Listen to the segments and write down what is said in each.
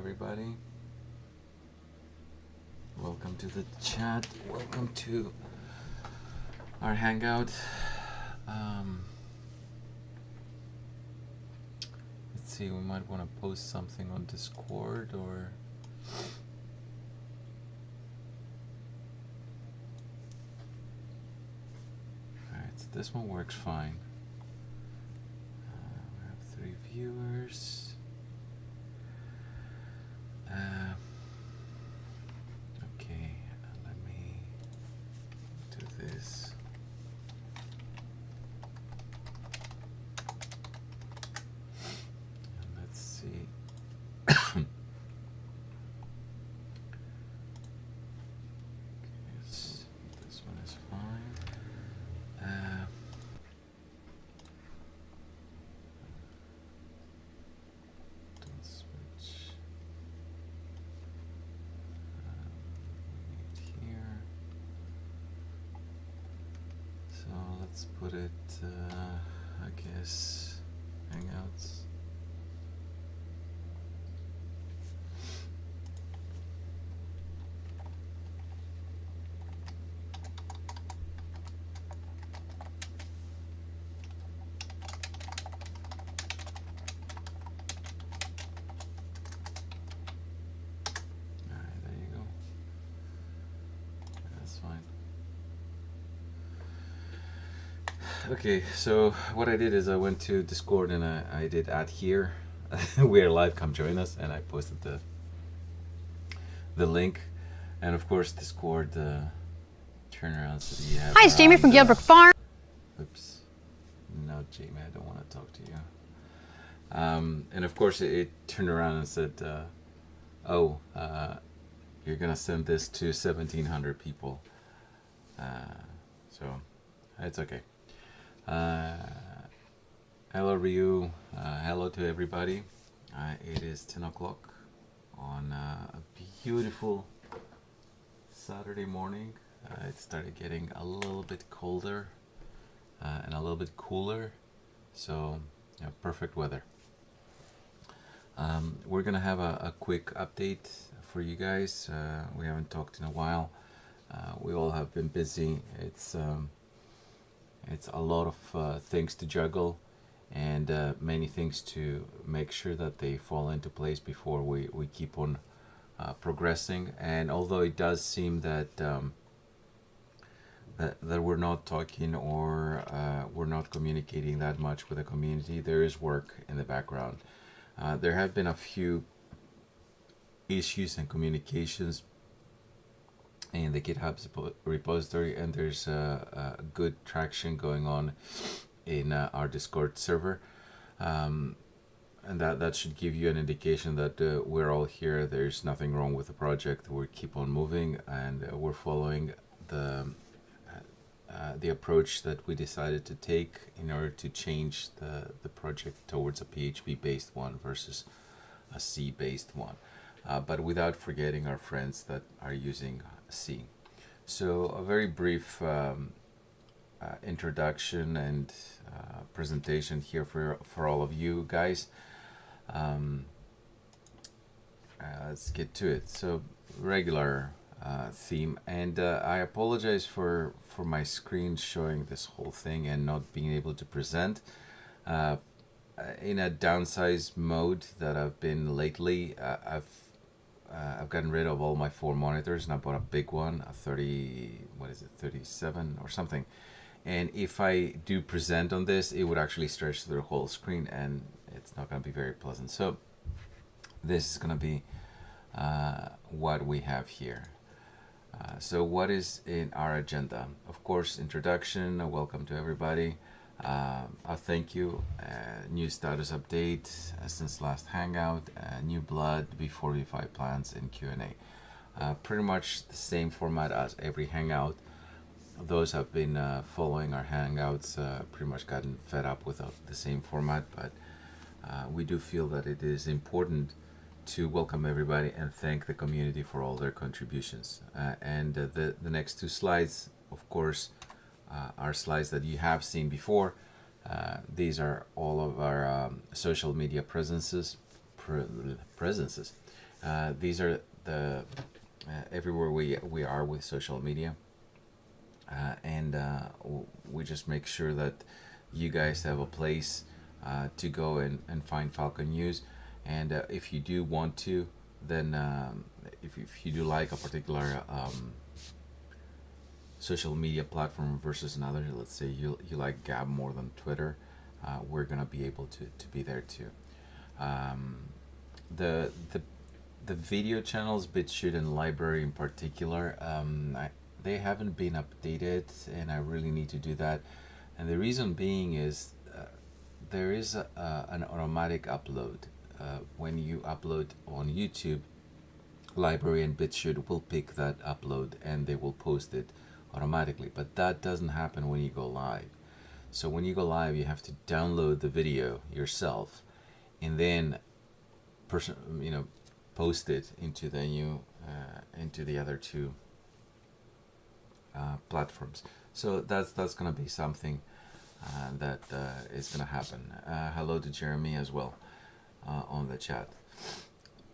everybody. Welcome to the chat. Welcome to our Hangout. Let's see, we might want to post something on Discord or... Alright, so this one works fine. We have 3 viewers. Okay, let me do this. And let's see. This one is fine. Don't switch. Here. So let's put it, I guess, Hangouts. Alright, there you go. That's fine. Okay, so what I did is I went to Discord and I did add here. We are live, come join us, and I posted the link. And of course Discord turnaround so that you have. Hi, it's Jamie from Gilbrook Farm. Oops. No, Jamie, I don't want to talk to you. And of course it turned around and said, you're gonna send this to 1,700 people. So it's okay. Hello Ryu, hello to everybody. It is 10 o'clock on a beautiful Saturday morning. It started getting a little bit colder and a little bit cooler, so yeah, perfect weather. We're gonna have a quick update for you guys. We haven't talked in a while. We all have been busy. It's a lot of things to juggle and many things to make sure that they fall into place before we keep on progressing. And although it does seem that that we're not talking or we're not communicating that much with the community, there is work in the background. There have been a few issues and communications in the GitHub repository, and there's a good traction going on in our Discord server, and that should give you an indication that we're all here. There's nothing wrong with the project. We keep on moving, and we're following the approach that we decided to take in order to change the project towards a PHP based one versus a C based one, but without forgetting our friends that are using C. So a very brief introduction and presentation here for all of you guys. Let's get to it. So regular theme, and I apologize for my screen showing this whole thing and not being able to present. In a downsize mode that I've been lately, I've gotten rid of all my 4 monitors and I bought a big one, a 37 or something. And if I do present on this, it would actually stretch the whole screen and it's not going to be very pleasant. So this is going to be what we have here. So what is in our agenda? Of course, introduction, a welcome to everybody. A thank you, new status update since last Hangout, new blood, V4V5 plans, and Q&A. Pretty much the same format as every Hangout. Those have been following our Hangouts pretty much gotten fed up with the same format, but we do feel that it is important to welcome everybody and thank the community for all their contributions. And the next 2 slides, of course, are slides that you have seen before. These are all of our social media presences, These are the everywhere we are with social media, and we just make sure that you guys have a place to go and find Phalcon news. And if you do want to, then if you do like a particular social media platform versus another, let's say you like Gab more than Twitter, we're gonna be able to be there too. Um, the the the video channels, BitChute and Library in particular, they haven't been updated, and I really need to do that. And the reason being is there is an automatic upload. When you upload on YouTube, Library and BitChute will pick that upload and they will post it automatically. But that doesn't happen when you go live. So when you go live, you have to download the video yourself, and then post it into the new into the other two platforms. So that's gonna be something that is gonna happen. Hello to Jeremy as well on the chat.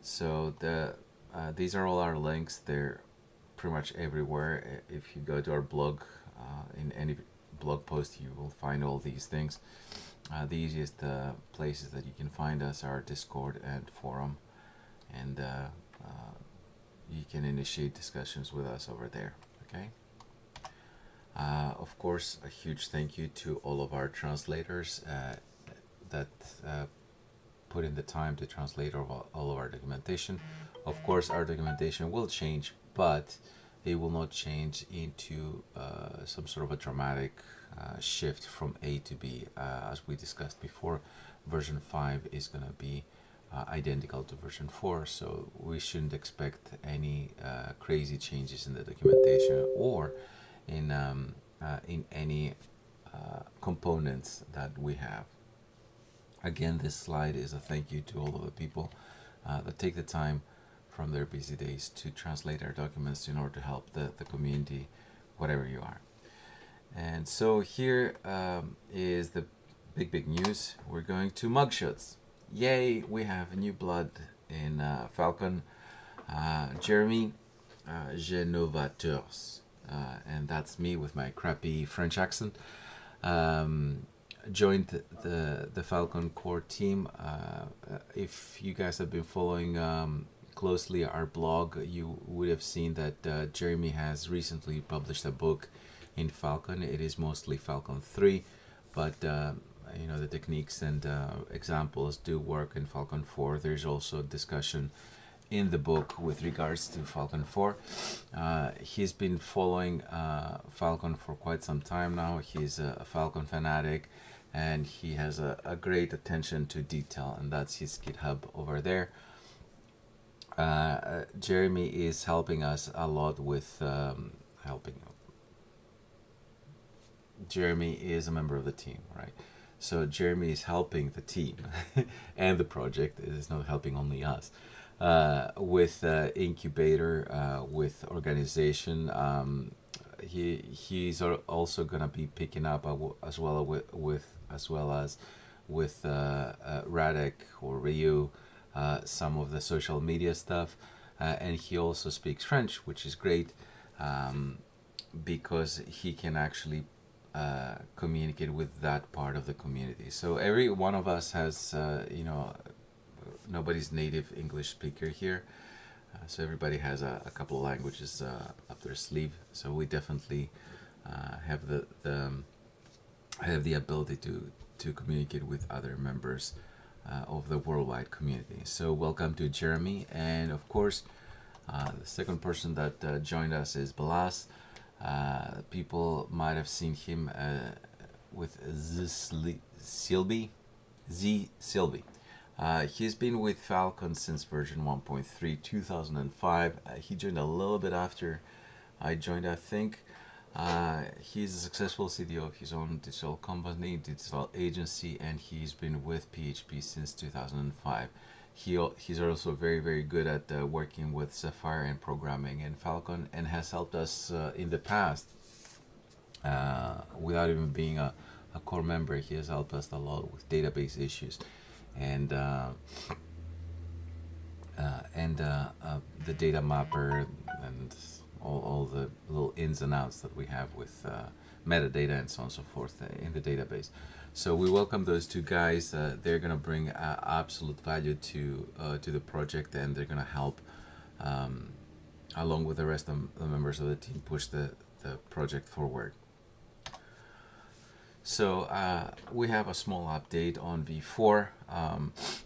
So these are all our links. They're pretty much everywhere. If you go to our blog, in any blog post, you will find all these things. The easiest places that you can find us are Discord and forum, and you can initiate discussions with us over there. Okay. Of course, a huge thank you to all of our translators that put in the time to translate all of our documentation. Of course, our documentation will change, but it will not change into some sort of a dramatic shift from A to B. As we discussed before, version 5 is going to be identical to version 4, so we shouldn't expect any crazy changes in the documentation or in any components that we have. Again, this slide is a thank you to all of the people that take the time from their busy days to translate our documents in order to help the community, whatever you are. And so here is the big news. We're going to mugshots. Yay, we have new blood in Phalcon. Jeremy Genovateurs, and that's me with my crappy French accent, joined the Phalcon core team. If you guys have been following closely our blog, you would have seen that Jeremy has recently published a book in Phalcon. It is mostly Phalcon 3, but the techniques and examples do work in Phalcon 4. There's also discussion in the book with regards to Phalcon 4. He's been following Phalcon for quite some time now. He's a Phalcon fanatic, and he has a great attention to detail, and that's his GitHub over there. Jeremy is helping us a lot with helping. Jeremy is a member of the team, right? So Jeremy is helping the team and the project. It is not helping only us. With incubator, with organization. He's also gonna be picking up as well as with Radek or Ryu, some of the social media stuff, and he also speaks French, which is great, because he can actually communicate with that part of the community. So every one of us has, nobody's native English speaker here, so everybody has a couple of languages up their sleeve. So we definitely have the ability to communicate with other members of the worldwide community. So welcome to Jeremy, and of course, the second person that joined us is Balas. People might have seen him with Z Silby. He's been with Phalcon since version 1.3, 2005. He joined a little bit after I joined, I think. He's a successful CDO of his own digital company, digital agency, and he's been with PHP since 2005. He's also very, very good at working with Sapphire and programming in Phalcon, and has helped us in the past without even being a core member. He has helped us a lot with database issues, and and the data mapper and all the little ins and outs that we have with metadata and so on and so forth in the database. So we welcome those two guys. They're gonna bring absolute value to the project, and they're gonna help along with the rest of the members of the team push the project forward. So we have a small update on V4.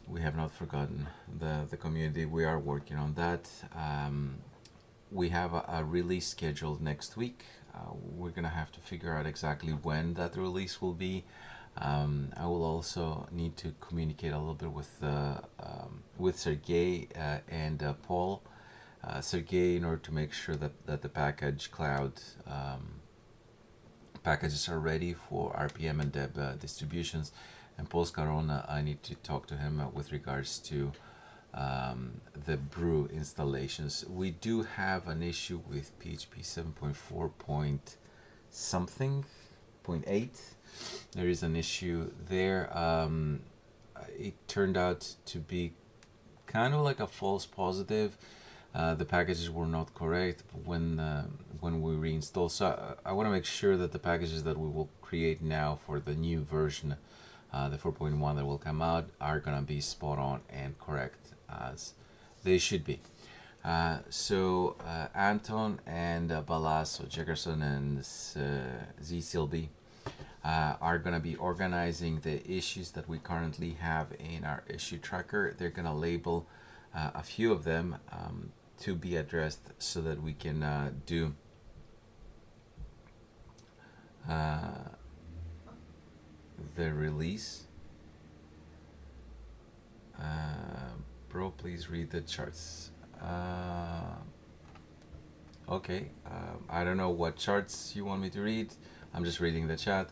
We have not forgotten the community. We are working on that. We have a release scheduled next week. We're gonna have to figure out exactly when that release will be. I will also need to communicate a little bit with Sergey and Paul. Sergey, in order to make sure that the package cloud packages are ready for RPM and Deb distributions, and Paul Scarona, I need to talk to him with regards to the brew installations. We do have an issue with PHP 7.4 point something, 0.8. There is an issue there. It turned out to be kind of like a false positive. The packages were not correct when we reinstall. So I want to make sure that the packages that we will create now for the new version, the 4.1 that will come out, are gonna be spot on and correct as they should be. So Anton and Balas, so Jefferson and ZCLB, are going to be organizing the issues that we currently have in our issue tracker. They're going to label a few of them to be addressed so that we can do the release. Bro, please read the charts. Okay, I don't know what charts you want me to read. I'm just reading the chat.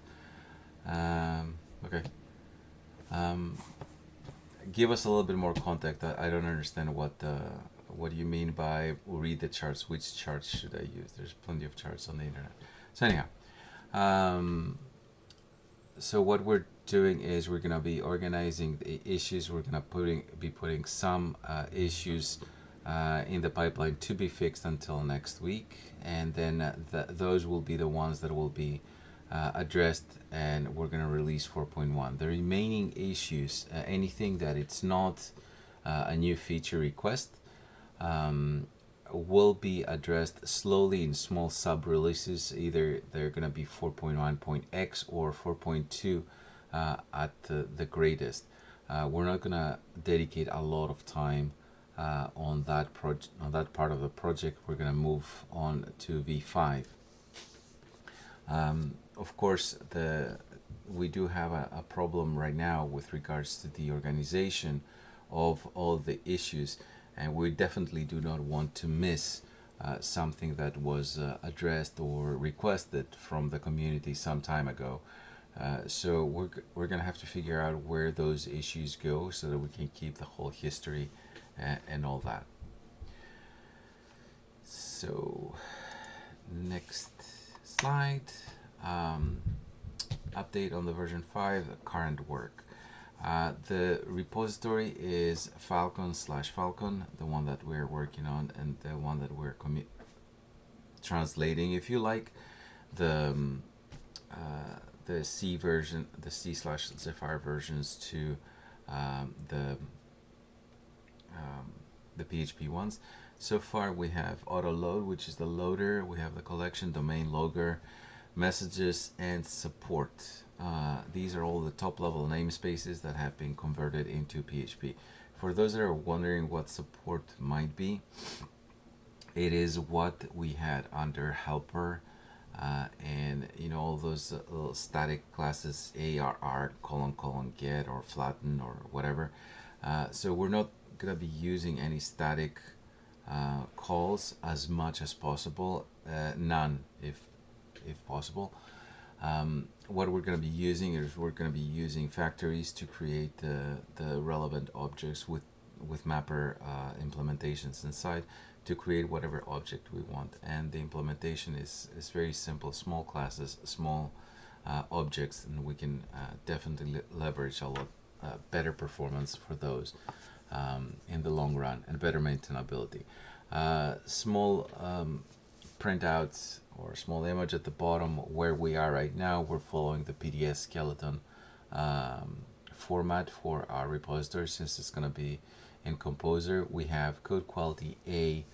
Okay. Give us a little bit more context. I don't understand what you mean by read the charts. Which charts should I use? There's plenty of charts on the internet. So anyhow, so what we're doing is we're gonna be organizing the issues. We're gonna be putting some issues in the pipeline to be fixed until next week, and then those will be the ones that will be addressed, and we're gonna release 4.1. The remaining issues, anything that it's not a new feature request, will be addressed slowly in small sub releases. Either they're gonna be 4.1.x or 4.2 at the greatest. We're not gonna dedicate a lot of time on that part of the project. We're gonna move on to V5. Of course, we do have a problem right now with regards to the organization of all the issues, and we definitely do not want to miss something that was addressed or requested from the community some time ago. So we're gonna have to figure out where those issues go so that we can keep the whole history and all that. So next slide. Update on the version 5 current work. The repository is Phalcon/Phalcon, the one that we're working on, and the one that we're translating, if you like, the C version, the C/Zephyr versions to the PHP ones. So far we have auto load, which is the loader. We have the collection, domain, logger, messages, and support. These are all the top level namespaces that have been converted into PHP. For those that are wondering what support might be, it is what we had under helper, and all those little static classes, ARR, : get, or flatten, or whatever. So we're not going to be using any static calls as much as possible, none if possible. What we're going to be using is we're going to be using factories to create the relevant objects with mapper implementations inside to create whatever object we want. And the implementation is very simple: small classes, small objects, and we can definitely leverage a lot better performance for those. in the long run, and better maintainability. Small printouts or small image at the bottom where we are right now. We're following the PDS skeleton format for our repository since it's going to be in Composer. We have code quality A,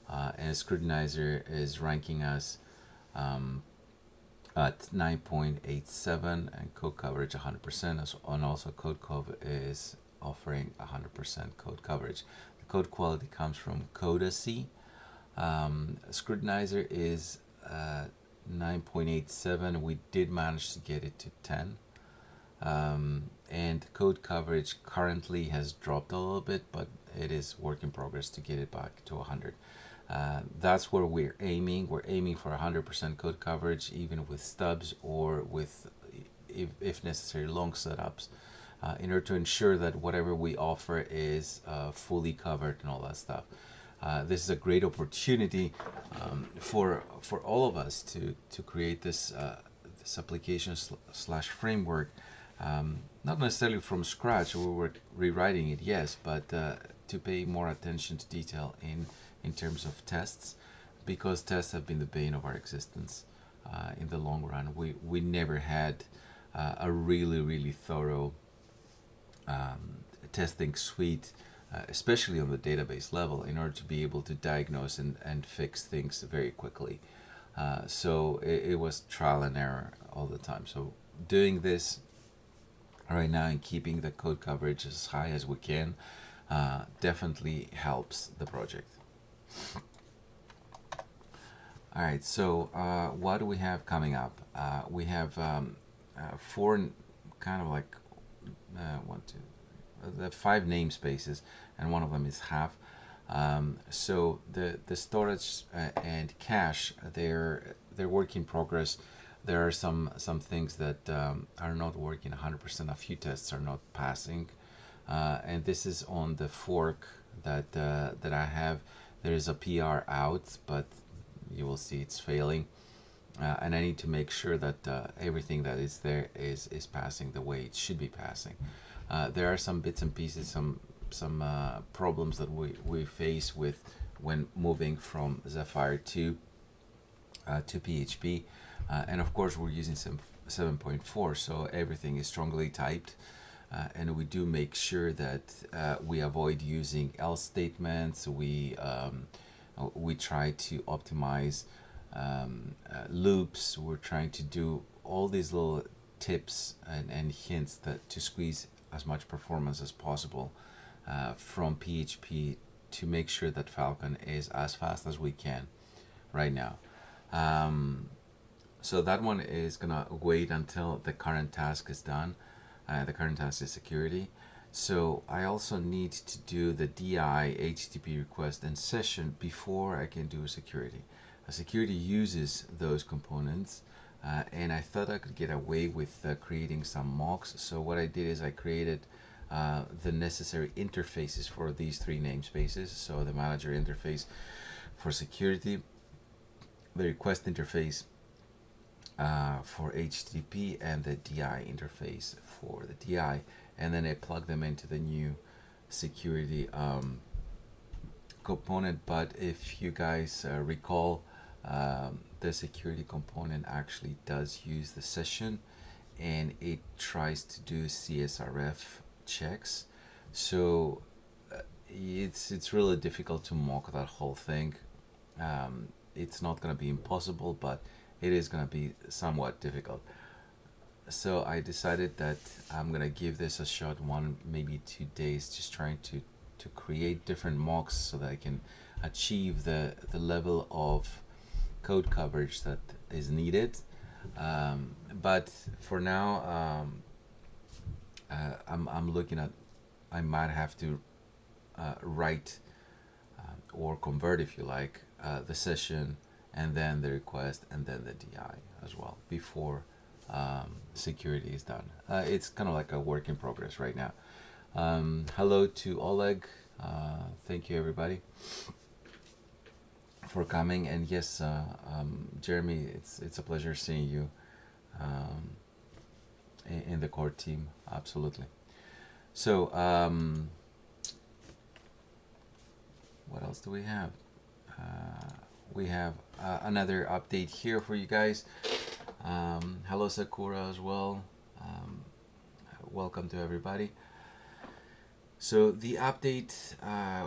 and Scrutinizer is ranking us at 9.87 and code coverage 100%, and also code cov is offering 100% code coverage. The code quality comes from Codacy. Scrutinizer is 9.87. We did manage to get it to 10. And code coverage currently has dropped a little bit, but it is work in progress to get it back to 100. That's where we're aiming. We're aiming for 100% code coverage, even with stubs or with, if necessary, long setups, in order to ensure that whatever we offer is fully covered and all that stuff. This is a great opportunity for all of us to create this this application slash framework, not necessarily from scratch. We were rewriting it, yes, but to pay more attention to detail in terms of tests, because tests have been the bane of our existence in the long run. We never had a really thorough testing suite, especially on the database level, in order to be able to diagnose and fix things very quickly. So it was trial and error all the time. So doing this right now and keeping the code coverage as high as we can definitely helps the project. All right, so what do we have coming up? We have four kind of like the 5 namespaces, and one of them is half. So the storage and cache, they're work in progress. There are some things that are not working 100%. A few tests are not passing, and this is on the fork that I have. There is a PR out, but you will see it's failing, and I need to make sure that everything that is there is passing the way it should be passing. There are some bits and pieces, some problems that we face with when moving from Zephyr to PHP, and of course we're using 7.4, so everything is strongly typed, and we do make sure that we avoid using else statements. We try to optimize loops. We're trying to do all these little tips and hints that to squeeze as much performance as possible from PHP to make sure that Phalcon is as fast as we can right now. So that one is gonna wait until the current task is done. The current task is security. So I also need to do the DI, HTTP request, and session before I can do security. Security uses those components, and I thought I could get away with creating some mocks. So what I did is I created the necessary interfaces for these 3 namespaces. So the manager interface for security, the request interface for HTTP, and the DI interface for the DI, and then I plug them into the new security component. But if you guys recall, the security component actually does use the session, and it tries to do CSRF checks. So it's really difficult to mock that whole thing. It's not going to be impossible, but it is going to be somewhat difficult. So I decided that I'm going to give this a shot, 1 maybe 2 days, just trying to create different mocks so that I can achieve the level of code coverage that is needed. But for now, I'm looking at, I might have to write or convert, if you like, the session, and then the request, and then the DI as well before security is done. It's kind of like a work in progress right now. Hello to Oleg. Thank you everybody for coming, and yes, Jeremy, it's a pleasure seeing you in the core team. Absolutely. So what else do we have? We have another update here for you guys. Hello Sakura as well. Welcome to everybody. So the update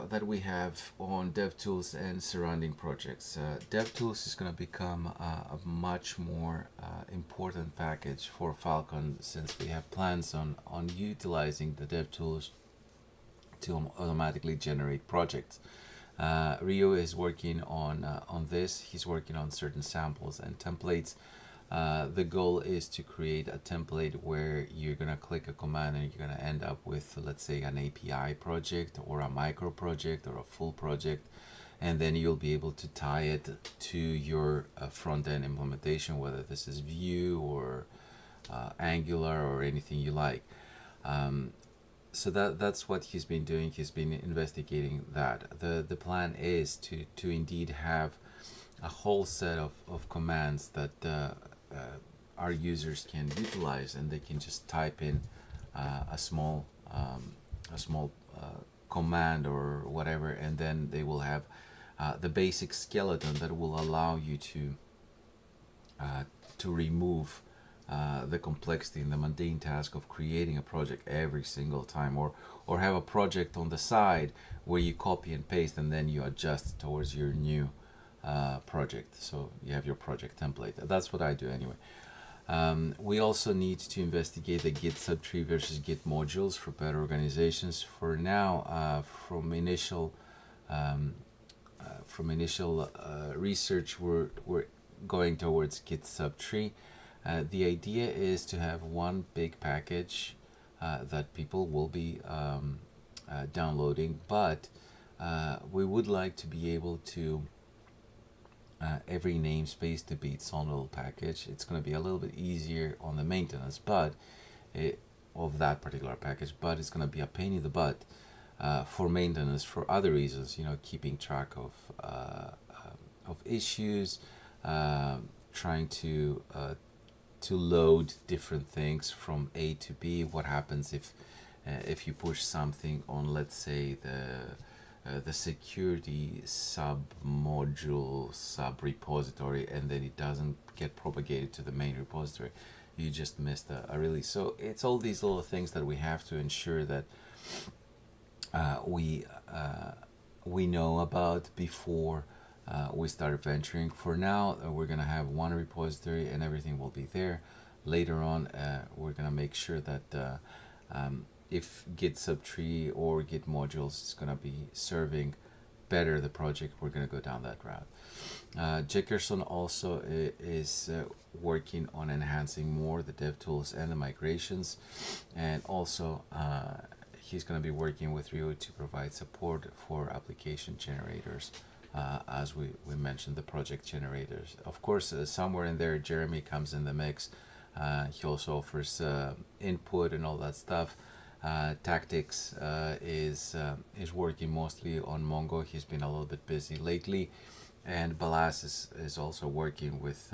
that we have on DevTools and surrounding projects. DevTools is going to become a much more important package for Phalcon, since we have plans on utilizing the DevTools to automatically generate projects. Rio is working on this. He's working on certain samples and templates. The goal is to create a template where you're going to click a command and you're going to end up with, let's say, an API project or a micro project or a full project, and then you'll be able to tie it to your front-end implementation, whether this is Vue or Angular or anything you like. So that's what he's been doing. He's been investigating that. The plan is to indeed have a whole set of commands that our users can utilize, and they can just type in a small command or whatever, and then they will have the basic skeleton that will allow you to remove the complexity and the mundane task of creating a project every single time, or have a project on the side where you copy and paste and then you adjust towards your new project. So you have your project template. That's what I do anyway. We also need to investigate the Git subtree versus Git modules for better organizations. For now, from initial research, we're going towards Git subtree. The idea is to have one big package that people will be downloading, but we would like to be able to every namespace to be its own little package. It's going to be a little bit easier on the maintenance of that particular package, but it's going to be a pain in the butt for maintenance for other reasons, keeping track of issues, trying to load different things from A to B. What happens if you push something on, let's say, the security sub-module, sub-repository, and then it doesn't get propagated to the main repository? You just missed a release. So it's all these little things that we have to ensure that we know about before we start venturing. For now, we're going to have one repository and everything will be there. Later on, we're going to make sure that if Git subtree or Git modules is going to be serving better the project, we're going to go down that route. Jackerson also is working on enhancing more the DevTools and the migrations, and also he's going to be working with Rio to provide support for application generators. As we mentioned, the project generators. Of course, somewhere in there, Jeremy comes in the mix. He also offers input and all that stuff. Tactics is working mostly on Mongo. He's been a little bit busy lately, and Balas is also working with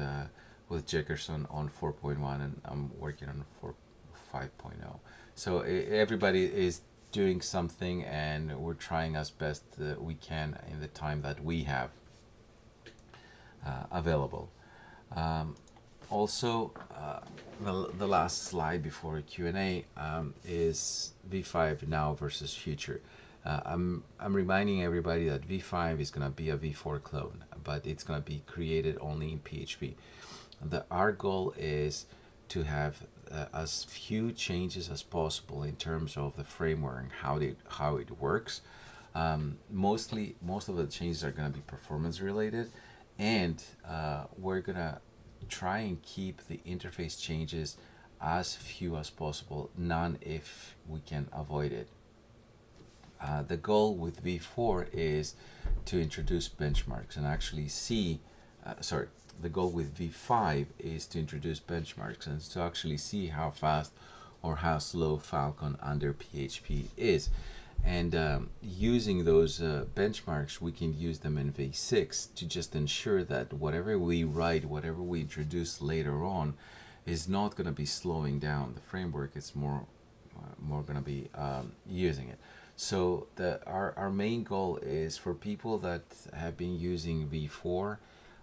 Jackerson on 4.1, and I'm working on 5.0. So everybody is doing something, and we're trying as best we can in the time that we have available. Also, the last slide before Q&A is V5 now versus future. I'm reminding everybody that V5 is going to be a V4 clone, but it's going to be created only in PHP. Our goal is to have as few changes as possible in terms of the framework and how it works. Most of the changes are going to be performance related, and we're going to try and keep the interface changes as few as possible, none if we can avoid it. The goal with V4 is to introduce benchmarks and actually see, the goal with V5 is to introduce benchmarks and to actually see how fast or how slow Phalcon under PHP is. And using those benchmarks, we can use them in V6 to just ensure that whatever we write, whatever we introduce later on, is not going to be slowing down the framework. It's more going to be using it. So our main goal is for people that have been using V4.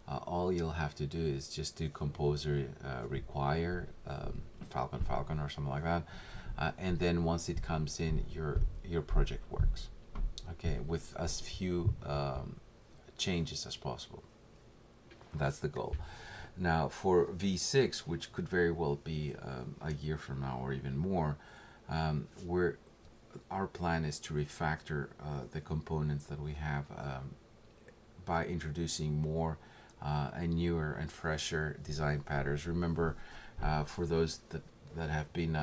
All you'll have to do is just do composer require Phalcon or something like that, and then once it comes in, your project works. Okay, with as few changes as possible. That's the goal. Now for V6, which could very well be a year from now or even more, we're our plan is to refactor the components that we have by introducing more and newer and fresher design patterns. Remember, for those that have been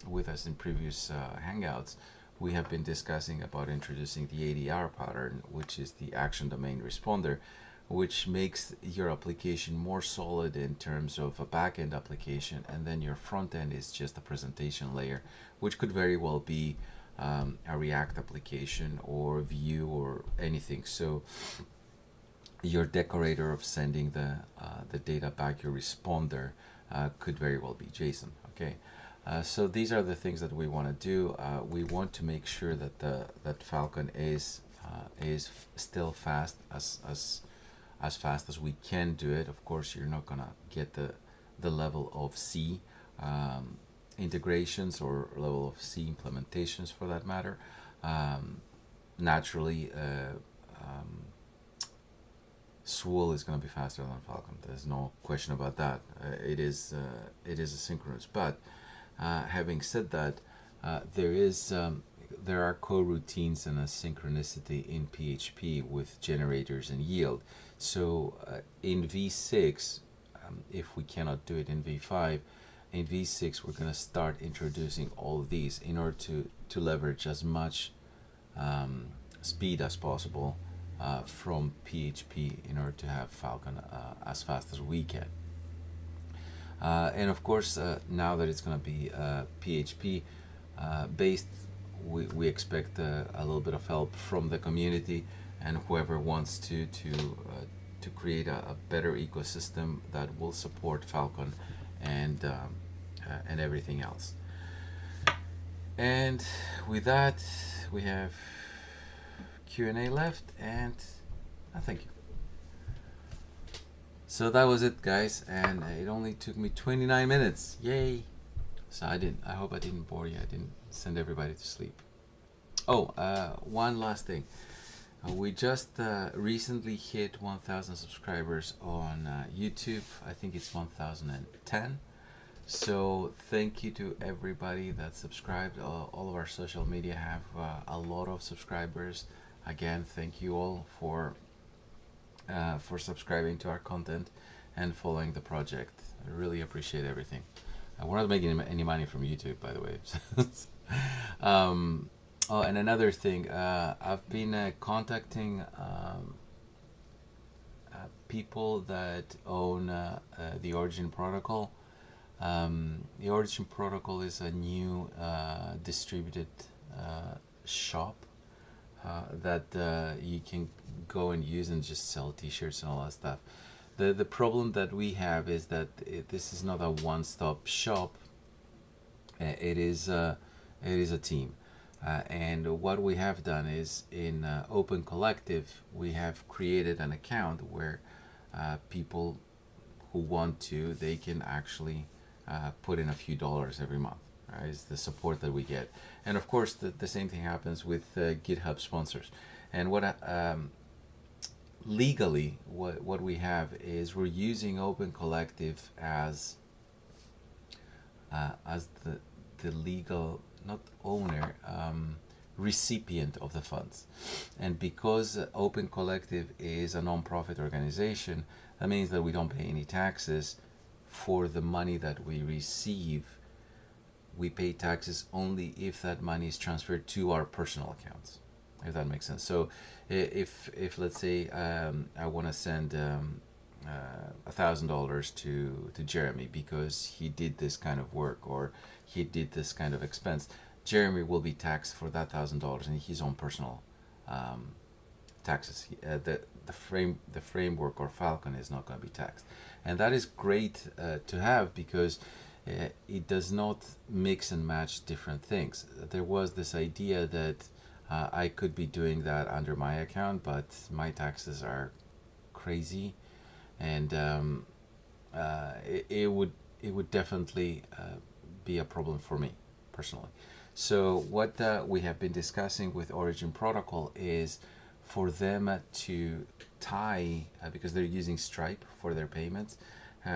with us in previous Hangouts, we have been discussing about introducing the ADR pattern, which is the action domain responder, which makes your application more solid in terms of a backend application, and then your front end is just a presentation layer, which could very well be a React application or Vue or anything. So your decorator of sending the data back, your responder, could very well be JSON. Okay, so these are the things that we want to do. We want to make sure that that Phalcon is still fast, as fast as we can do it. Of course, you're not gonna get the level of C integrations or level of C implementations for that matter. Naturally, Swool is going to be faster than Phalcon. There's no question about that. It is asynchronous. But having said that, there are coroutines and a synchronicity in PHP with generators and yield. So in V6, if we cannot do it in V5, in V6 we're going to start introducing all of these in order to leverage as much speed as possible from PHP in order to have Phalcon as fast as we can. And of course, now that it's going to be PHP based, we expect a little bit of help from the community and whoever wants to create a better ecosystem that will support Phalcon and everything else. And with that, we have Q&A left, and thank you. So that was it, guys, and it only took me 29 minutes. Yay! So I hope I didn't bore you. I didn't send everybody to sleep. Oh, one last thing. We just recently hit 1,000 subscribers on YouTube. I think it's 1,010. So thank you to everybody that subscribed. All of our social media have a lot of subscribers. Again, thank you all for subscribing to our content and following the project. I really appreciate everything. We're not making any money from YouTube, by the way. Oh, and another thing, I've been contacting people that own the Origin protocol. The Origin protocol is a new distributed shop that you can go and use and just sell t-shirts and all that stuff. The problem that we have is that this is not a one-stop shop. It is a team. And what we have done is in Open Collective, we have created an account where people who want to, they can actually put in a few dollars every month. Right? It's the support that we get. And of course, the same thing happens with GitHub sponsors. And what legally, what we have is we're using Open Collective as the legal, not owner, recipient of the funds. And because Open Collective is a non-profit organization, that means that we don't pay any taxes for the money that we receive. We pay taxes only if that money is transferred to our personal accounts, if that makes sense. So if let's say I want to send $1,000 to Jeremy because he did this kind of work or he did this kind of expense, Jeremy will be taxed for that $1,000 in his own personal taxes. The framework or Phalcon is not going to be taxed, and that is great to have because it does not mix and match different things. There was this idea that I could be doing that under my account, but my taxes are crazy, and it would definitely be a problem for me personally. So what we have been discussing with Origin Protocol is for them to tie, because they're using Stripe for their payments,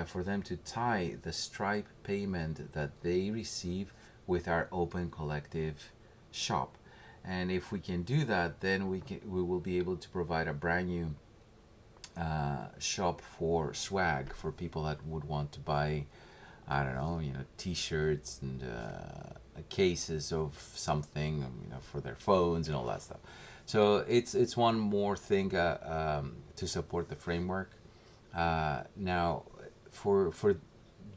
for them to tie the Stripe payment that they receive with our Open Collective shop. And if we can do that, then we will be able to provide a brand new shop for swag for people that would want to buy, I don't know, T-shirts and cases of something, for their phones and all that stuff. So it's one more thing to support the framework. Now, for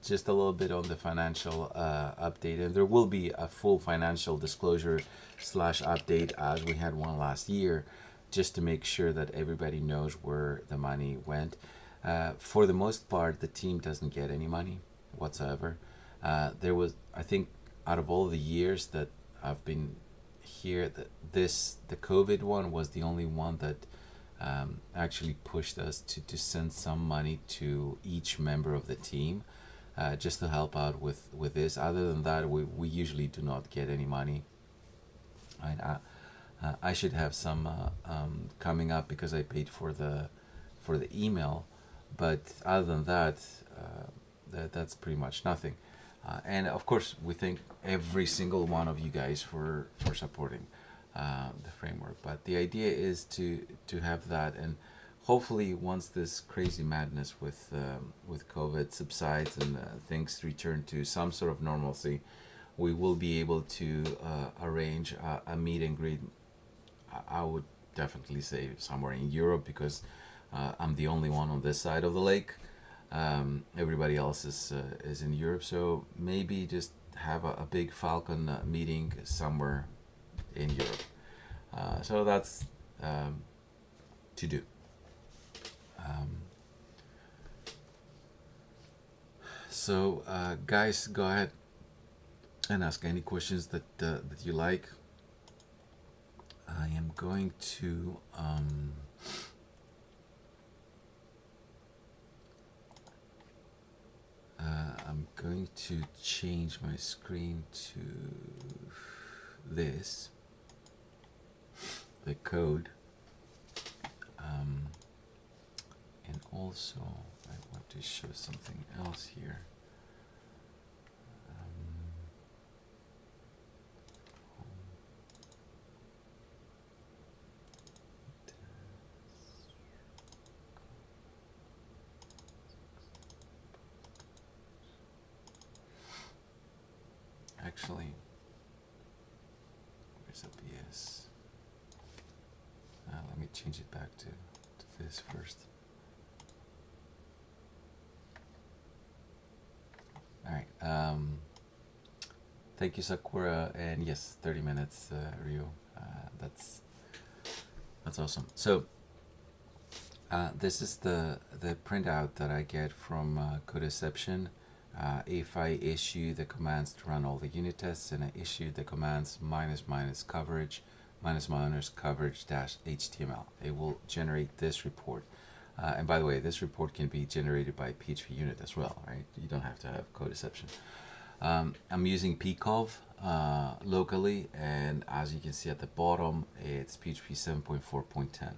just a little bit on the financial update, and there will be a full financial disclosure slash update as we had one last year, just to make sure that everybody knows where the money went. For the most part, the team doesn't get any money whatsoever. There was, I think, out of all the years that I've been here, the COVID one was the only one that actually pushed us to send some money to each member of the team, just to help out with this. Other than that, we usually do not get any money. I should have some coming up because I paid for the email, but other than that, that's pretty much nothing. And of course, we thank every single one of you guys for supporting the framework. But the idea is to have that, and hopefully, once this crazy madness with COVID subsides and things return to some sort of normalcy, we will be able to arrange a meet and greet. I would definitely say somewhere in Europe, because I'm the only one on this side of the lake. Everybody else is in Europe, so maybe just have a big Phalcon meeting somewhere in Europe. So that's to do. So guys, go ahead and ask any questions that you like. I am going to I'm going to change my screen to this, the code, and also I want to show something else here. Actually, where's OBS? Let me change it back to this first. All right. Thank you, Sakura, and yes, 30 minutes, Ryu. That's awesome. So this is the printout that I get from Codeception. If I issue the commands to run all the unit tests, and I issue the commands minus coverage coverage -html, it will generate this report. And by the way, this report can be generated by PHP unit as well, right? You don't have to have Codeception. I'm using pcov locally, and as you can see at the bottom, it's PHP 7.4.10.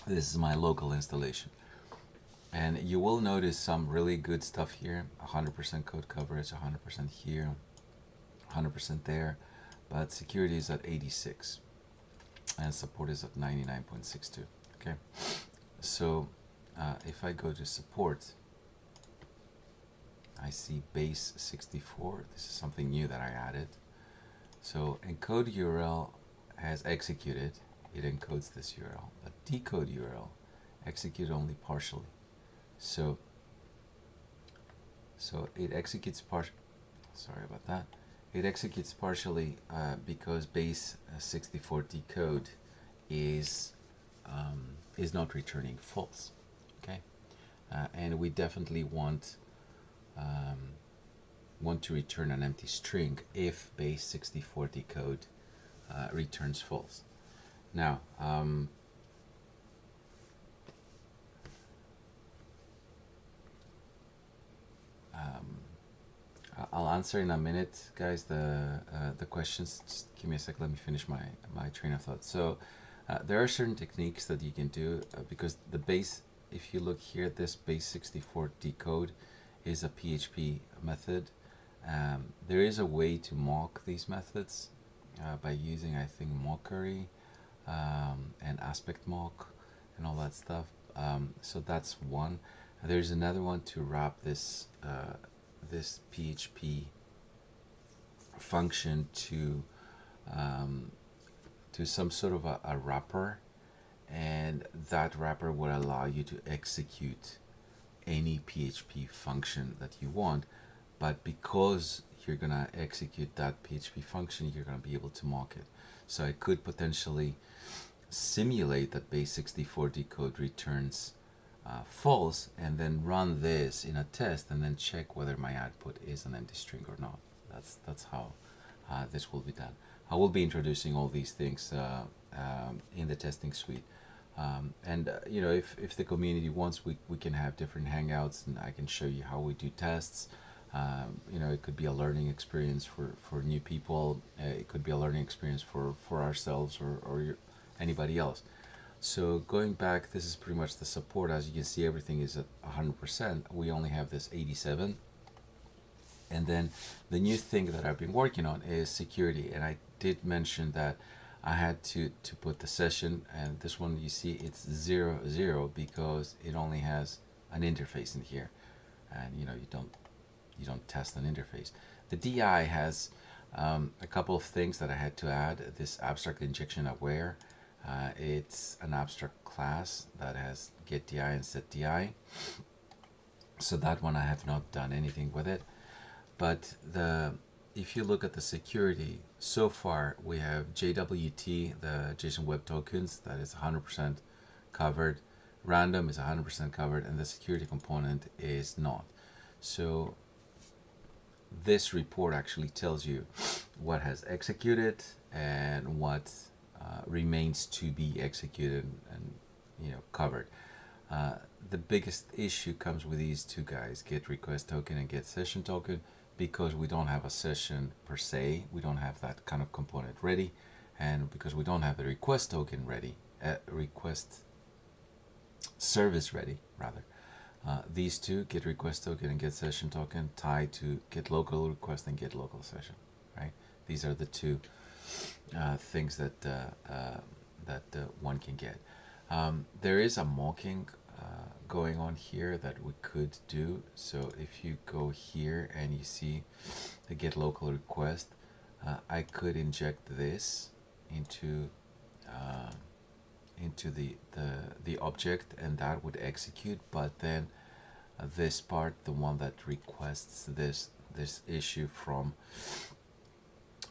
This is my local installation. And you will notice some really good stuff here. 100% code coverage, 100% here, 100% there. But security is at 86. And support is at 99.62. Okay. So if I go to support, I see base 64. This is something new that I added. So encode URL has executed. It encodes this URL. But decode URL execute only partially. So it executes sorry about that. It executes partially because base 64 decode is not returning false. Okay, and we definitely want want to return an empty string if base64 decode returns false. Now, I'll answer in a minute, guys, the questions. Just give me a sec. Let me finish my train of thought. So there are certain techniques that you can do because the base, if you look here, this base64 decode is a PHP method. There is a way to mock these methods by using, I think, mockery and aspect mock and all that stuff. So that's one. There's another one to wrap this this PHP function to some sort of a wrapper, and that wrapper will allow you to execute any PHP function that you want. But because you're gonna execute that PHP function, you're gonna be able to mock it. So I could potentially simulate that base64 decode returns false, and then run this in a test and then check whether my output is an empty string or not. That's how this will be done. I will be introducing all these things in the testing suite. You know, if the community wants, we can have different hangouts, and I can show you how we do tests. You know, it could be a learning experience for new people. It could be a learning experience for ourselves or anybody else. So going back, this is pretty much the support. As you can see, everything is at 100%. We only have this 87. And then the new thing that I've been working on is security. And I did mention that I had to put the session, and this one you see it's 0 because it only has an interface in here. And you know, you don't test an interface. The DI has a couple of things that I had to add. This abstract injection aware. It's an abstract class that has getDI and setDI. So that one I have not done anything with it. But if you look at the security, so far we have JWT, the JSON Web Tokens, that is 100% covered. Random is 100% covered, and the security component is not. So this report actually tells you what has executed and what remains to be executed and covered. The biggest issue comes with these two guys, get request token and get session token, because we don't have a session per se. We don't have that kind of component ready, and because we don't have the request token ready, request service ready rather. These two, get request token and get session token, tie to get local request and get local session, right? These are the two things that one can get. There is a mocking going on here that we could do. So if you go here and you see the get local request, I could inject this into the object, and that would execute. But then this part, the one that requests this issue from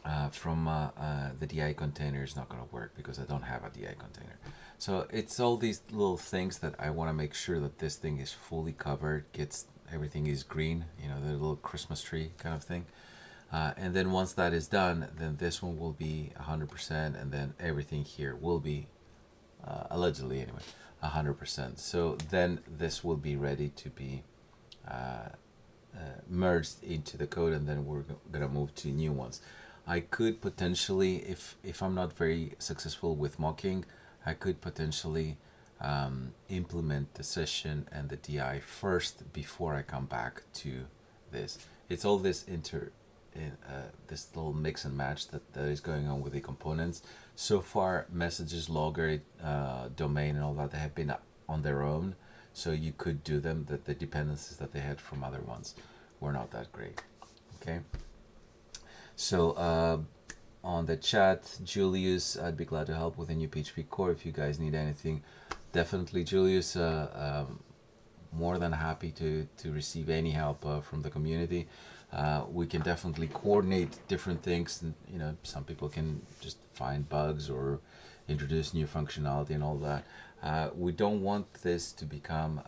the DI container, is not going to work because I don't have a DI container. So it's all these little things that I want to make sure that this thing is fully covered, everything is green, the little Christmas tree kind of thing. And then once that is done, then this one will be 100%, and then everything here will be, allegedly anyway, 100%. So then this will be ready to be merged into the code, and then we're going to move to new ones. I could potentially, if I'm not very successful with mocking, I could potentially implement the session and the DI first before I come back to this. It's all this this little mix and match that is going on with the components. So far, messages, logger, domain, and all that, they have been on their own. So you could do them. That the dependencies that they had from other ones were not that great. Okay. So on the chat, Julius, I'd be glad to help with a new PHP core if you guys need anything. Definitely, Julius. More than happy to receive any help from the community. We can definitely coordinate different things, and some people can just find bugs or introduce new functionality and all that. We don't want this to become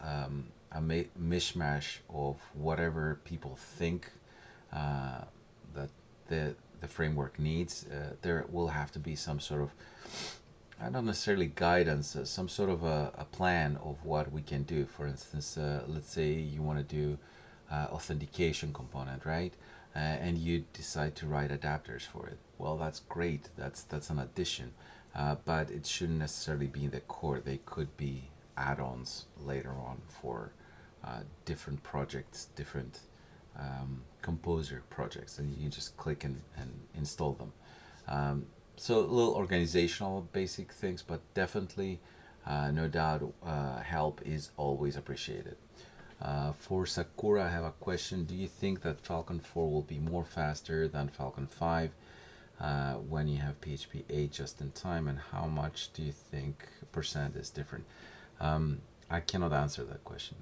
a mishmash of whatever people think that the framework needs. There will have to be some sort of, not necessarily guidance, some sort of a plan of what we can do. For instance, let's say you want to do authentication component, right? And you decide to write adapters for it. Well, that's great. That's an addition, but it shouldn't necessarily be in the core. They could be add-ons later on for different projects, different composer projects, and you just click and install them. So a little organizational basic things, but definitely, no doubt, help is always appreciated. For Sakura, I have a question. Do you think that Phalcon 4 will be more faster than Phalcon 5 when you have PHP 8 just in time, and how much do you think percent is different? I cannot answer that question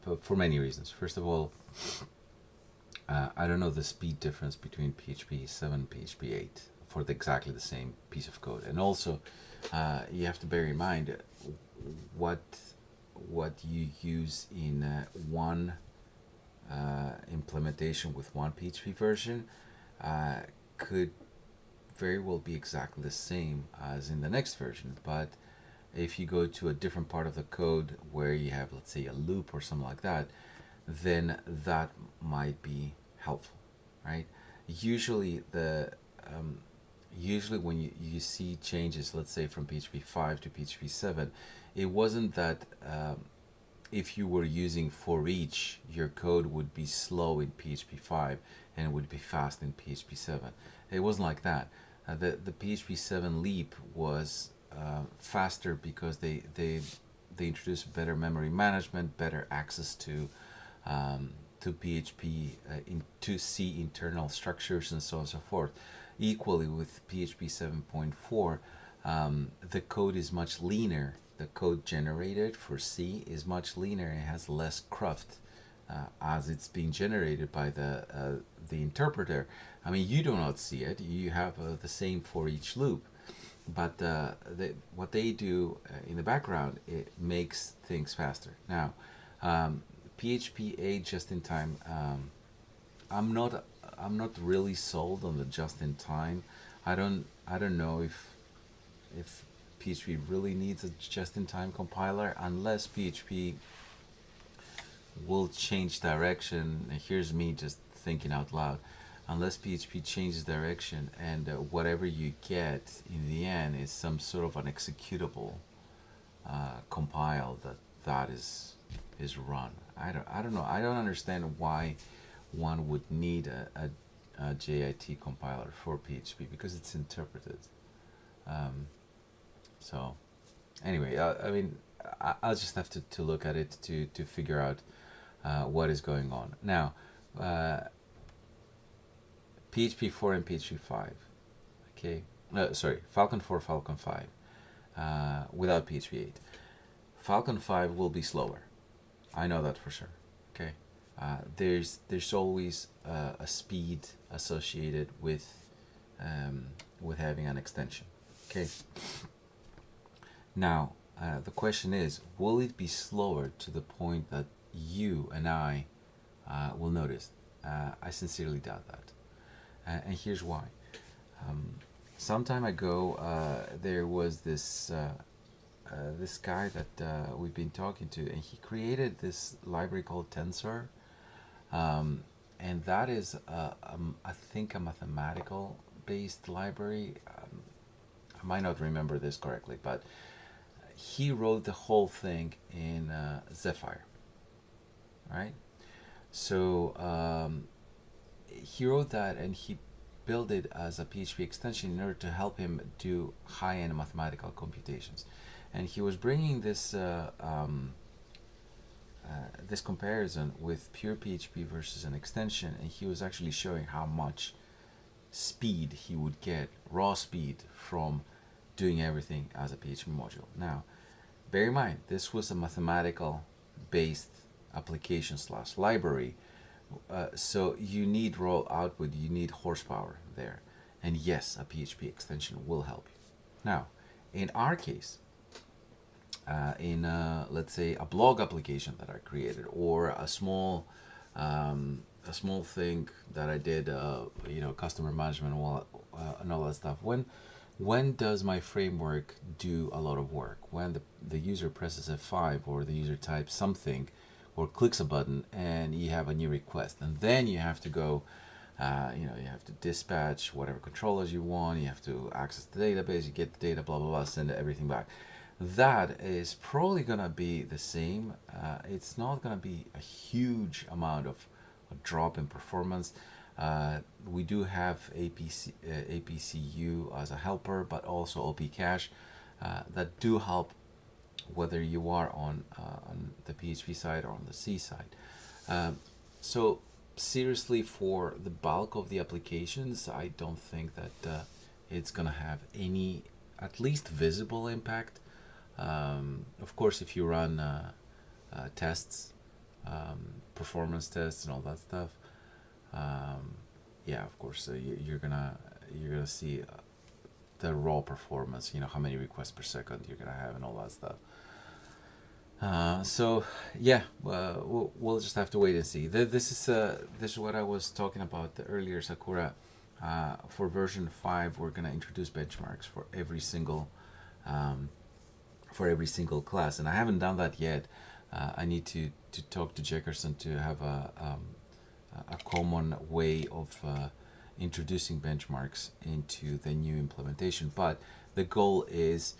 but for many reasons. First of all, I don't know the speed difference between PHP 7 and PHP 8 for exactly the same piece of code. And also, you have to bear in mind what you use in one implementation with one PHP version could very well be exactly the same as in the next version. But if you go to a different part of the code where you have, let's say, a loop or something like that, then that might be helpful, right? Usually usually when you see changes, let's say from PHP 5 to PHP 7, it wasn't that if you were using for each, your code would be slow in PHP 5 and it would be fast in PHP 7. It wasn't like that. The PHP 7 leap was faster because they introduced better memory management, better access to PHP, to C internal structures, and so on and so forth. Equally with PHP 7.4, the code is much leaner. The code generated for C is much leaner. It has less cruft as it's being generated by the interpreter. I mean, you do not see it. You have the same for each loop, but what they do in the background, it makes things faster. Now, PHP 8 just in time. I'm not really sold on the just in time. I don't know if PHP really needs a just in time compiler unless PHP will change direction. Here's me just thinking out loud. Unless PHP changes direction and whatever you get in the end is some sort of an executable compile that is run. I don't know. I don't understand why one would need a JIT compiler for PHP because it's interpreted. So anyway, I mean, I'll just have to look at it to figure out what is going on. Now, PHP 4 and PHP 5. Okay, sorry, Phalcon 4, Phalcon 5 without PHP 8. Phalcon 5 will be slower. I know that for sure. Okay, there's always a speed associated with having an extension. Okay. Now the question is, will it be slower to the point that you and I will notice? I sincerely doubt that, and here's why. Some time ago, there was this guy that we've been talking to, and he created this library called Tensor, and that is I think a mathematical based library. I might not remember this correctly, but he wrote the whole thing in Zephyr, right? So he wrote that and he built it as a PHP extension in order to help him do high-end mathematical computations. And he was bringing this this comparison with pure PHP versus an extension, and he was actually showing how much speed he would get, raw speed, from doing everything as a PHP module. Now, bear in mind, this was a mathematical based application slash library, so you need raw output, you need horsepower there, and yes, a PHP extension will help you. Now, in our case, in let's say a blog application that I created, or a small a small thing that I did, customer management and all that stuff. When does my framework do a lot of work? When the user presses F5 or the user types something or clicks a button and you have a new request, and then you have to go, you have to dispatch whatever controllers you want, you have to access the database, you get the data, blah, blah, blah, send everything back. That is probably going to be the same. It's not going to be a huge amount of a drop in performance. We do have APCU as a helper, but also OP cache that do help whether you are on the PHP side or on the C side. So seriously, for the bulk of the applications, I don't think that it's gonna have any, at least visible impact. Of course, if you run tests, performance tests, and all that stuff, yeah, of course, you're gonna see the raw performance. How many requests per second you're gonna have and all that stuff. So yeah, we'll just have to wait and see. This is what I was talking about earlier, Sakura. For version 5, we're gonna introduce benchmarks for every single class, and I haven't done that yet. I need to talk to Jefferson to have a common way of introducing benchmarks into the new implementation. But the goal is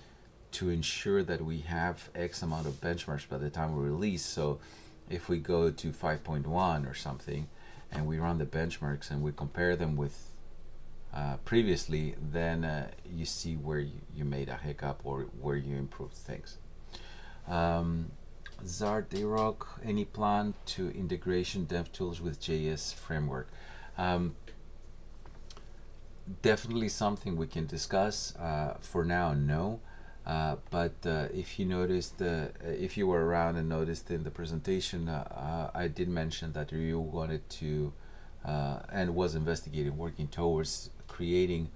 to ensure that we have X amount of benchmarks by the time we release. So if we go to 5.1 or something and we run the benchmarks and we compare them with previously, then you see where you made a hiccup or where you improved things. Zard Rock, any plan to integration dev tools with JS framework? Definitely something we can discuss. For now, no. But if you noticed, if you were around and noticed in the presentation, I did mention that you wanted to and was investigating, working towards creating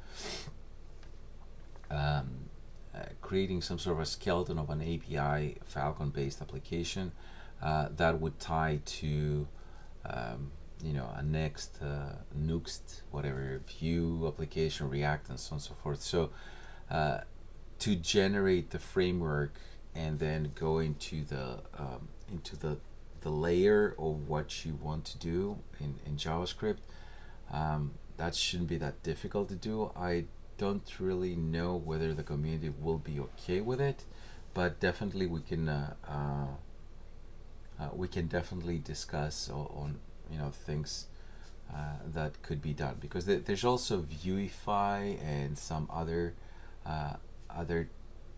some sort of a skeleton of an API Phalcon-based application that would tie to a Next, Nuxt, whatever, Vue application, React, and so on and so forth. So to generate the framework and then go into the layer of what you want to do in JavaScript, that shouldn't be that difficult to do. I don't really know whether the community will be okay with it, but definitely we can definitely discuss on things that could be done, because there's also Vueify and some other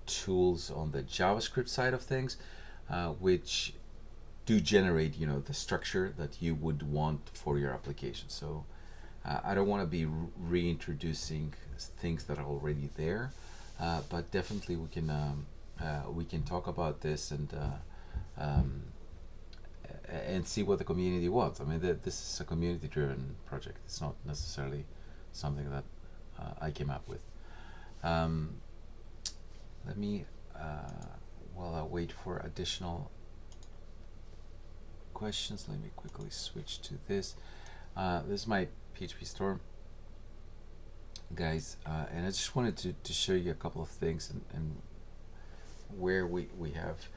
tools on the JavaScript side of things, which do generate the structure that you would want for your application. So I don't want to be reintroducing things that are already there, but definitely we can talk about this and see what the community wants. I mean, this is a community-driven project. It's not necessarily something that I came up with. Let me, while I wait for additional questions, let me quickly switch to this. This is my PHP store, guys, and I just wanted to show you a couple of things and where we have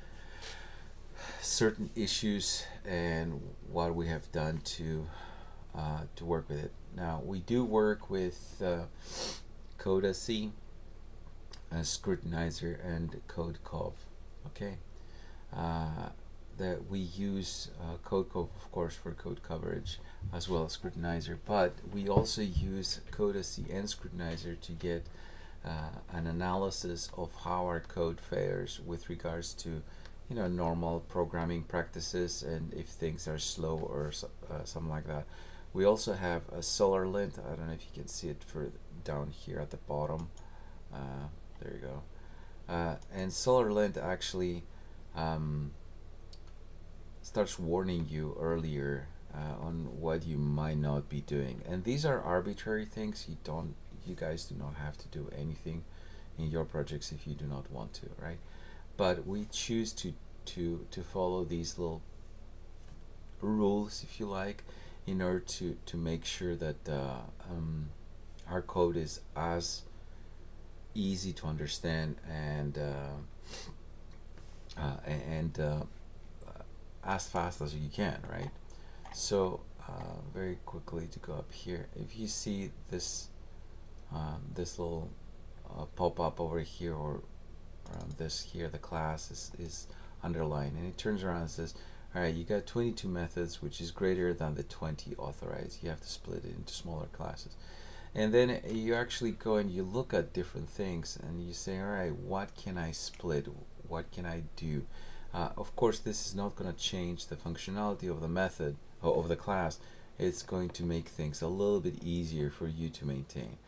certain issues and what we have done to work with it. Now, we do work with Coda-C, Scrutinizer, and CodeCov. Okay, that we use CodeCov, of course, for code coverage, as well as Scrutinizer, but we also use Coda-C and Scrutinizer to get an analysis of how our code fares with regards to normal programming practices and if things are slow or something like that. We also have a SolarLint. I don't know if you can see it for down here at the bottom. There you go. And SolarLint actually starts warning you earlier on what you might not be doing. And these are arbitrary things. You guys do not have to do anything in your projects if you do not want to, right? But we choose to follow these little rules, if you like, in order to make sure that our code is as easy to understand and as fast as you can, right? So very quickly to go up here, if you see this this little pop up over here, or around this here, the class is underlined, and it turns around and says, all right, you got 22 methods, which is greater than the 20 authorized. You have to split it into smaller classes. And then you actually go and you look at different things and you say, all right, what can I split? What can I do? Of course, this is not going to change the functionality of the method or of the class. It's going to make things a little bit easier for you to maintain.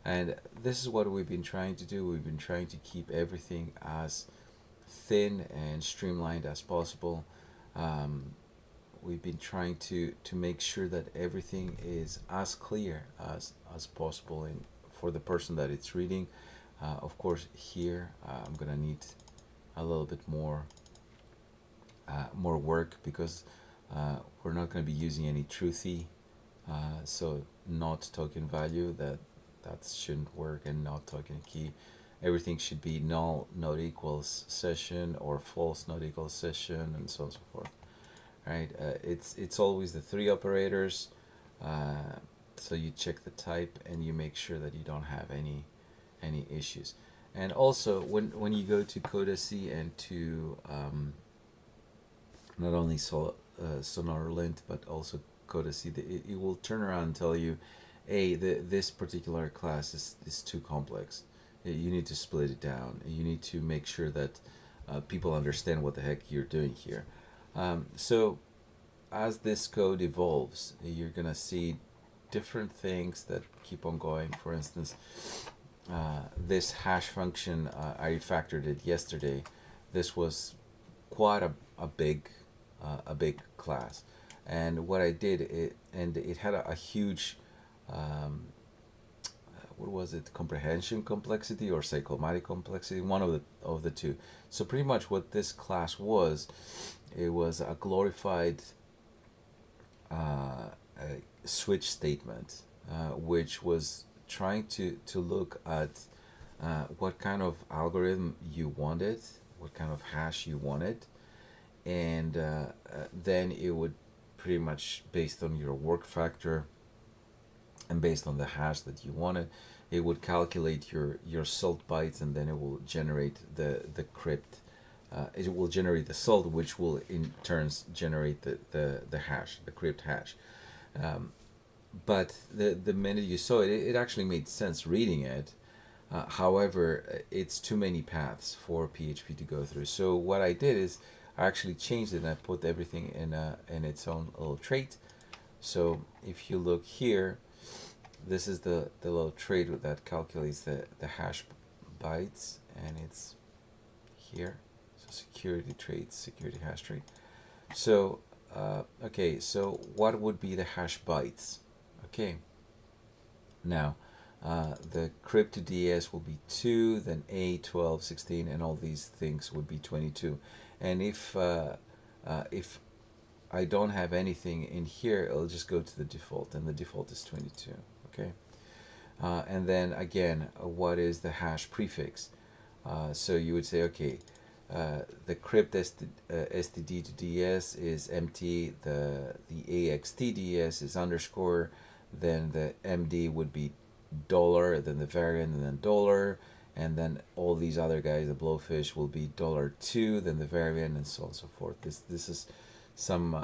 And this is what we've been trying to do. We've been trying to keep everything as thin and streamlined as possible. We've been trying to make sure that everything is as clear as possible for the person that it's reading. Of course, here I'm gonna need a little bit more work, because we're not going to be using any truthy, so not token value, that shouldn't work, and not token key. Everything should be null not equals session, or false not equals session, and so on and so forth. Right? It's always the three operators. So you check the type and you make sure that you don't have any issues. And also when you go to Codacy and to not only SonarLint but also Codacy, it will turn around and tell you, hey, this particular class is too complex. You need to split it down. You need to make sure that people understand what the heck you're doing here. So as this code evolves, you're gonna see different things that keep on going. For instance, this hash function, I refactored it yesterday. This was quite a big class, and what I did, it had a huge what was it, comprehension complexity or cyclomatic complexity, one of the two. So pretty much what this class was, it was a glorified switch statement, which was trying to look at what kind of algorithm you wanted, what kind of hash you wanted, and then it would pretty much, based on your work factor and based on the hash that you wanted, it would calculate your salt bytes, and then it will generate the crypt. It will generate the salt, which will in turns generate the hash, the crypt hash. But the minute you saw it, it actually made sense reading it. However, it's too many paths for PHP to go through. So what I did is I actually changed it and I put everything in its own little trait. So if you look here, this is the little trait that calculates the hash bytes, and it's here. So security traits, security hash trait. So okay, so what would be the hash bytes? Okay, now the crypt to DS will be 2, then 8, 12, 16, and all these things would be 22. And if I don't have anything in here, I'll just go to the default, and the default is 22. Okay, and then again, what is the hash prefix? So you would say, okay, the crypt std to ds is empty, the axt ds is underscore, then the md would be dollar, then the variant, and then dollar, and then all these other guys, the blowfish, will be $2, then the variant, and so on and so forth. This is some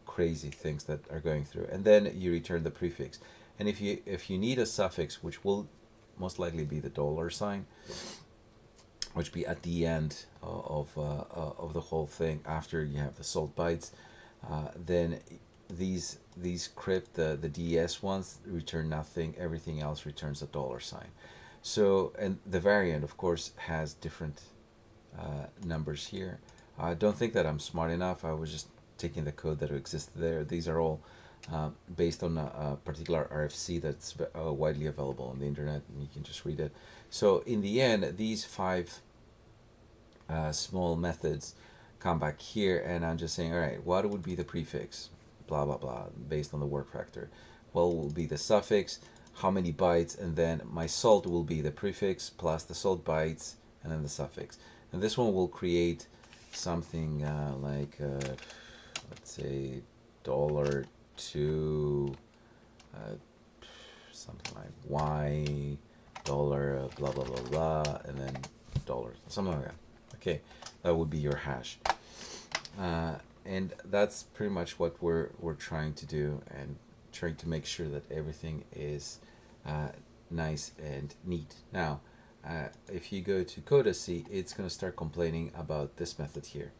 crazy things that are going through, and then you return the prefix. And if you need a suffix, which will most likely be the dollar sign, which be at the end of the whole thing after you have the salt bytes, then these crypt, the DS ones, return nothing. Everything else returns a dollar sign. So, and the variant, of course, has different numbers here. I don't think that I'm smart enough. I was just taking the code that existed there. These are all based on a particular RFC that's widely available on the internet, and you can just read it. So in the end, these 5 small methods come back here, and I'm just saying, all right, what would be the prefix? blah blah blah based on the work factor. Well, will be the suffix, how many bytes, and then my salt will be the prefix plus the salt bytes and then the suffix. And this one will create something like let's say $2 something like Y dollar blah blah blah blah, and then dollars, something like that. Okay, that would be your hash. And that's pretty much what we're trying to do, and trying to make sure that everything is nice and neat. Now, if you go to Codacy, it's going to start complaining about this method here.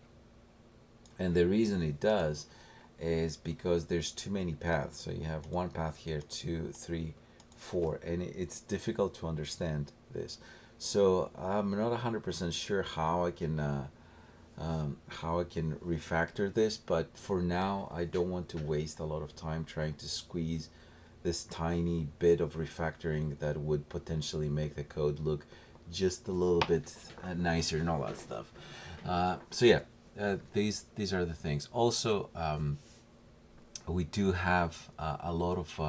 And the reason it does is because there's too many paths. So you have one path here, 2, 3, 4, and it's difficult to understand this. So I'm not 100% sure how I can refactor this, but for now I don't want to waste a lot of time trying to squeeze this tiny bit of refactoring that would potentially make the code look just a little bit nicer and all that stuff. So yeah, these are the things. Also, we do have a lot of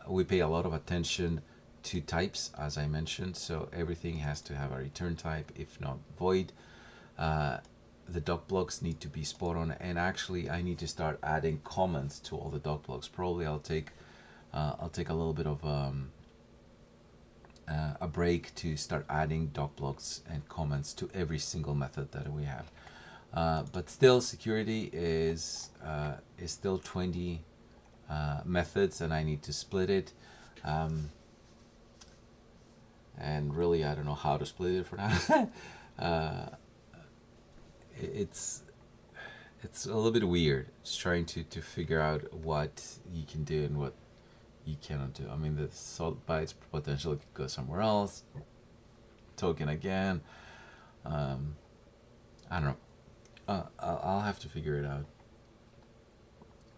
we pay a lot of attention to types, as I mentioned. So everything has to have a return type, if not void. The doc blocks need to be spot on, and actually I need to start adding comments to all the doc blocks. Probably I'll take a little bit of a break to start adding doc blocks and comments to every single method that we have. But still, security is still 20 methods, and I need to split it. And really, I don't know how to split it for now. It's a little bit weird, just trying to figure out what you can do and what you cannot do. I mean, the salt bytes potentially could go somewhere else. Token again. I don't know. I'll have to figure it out.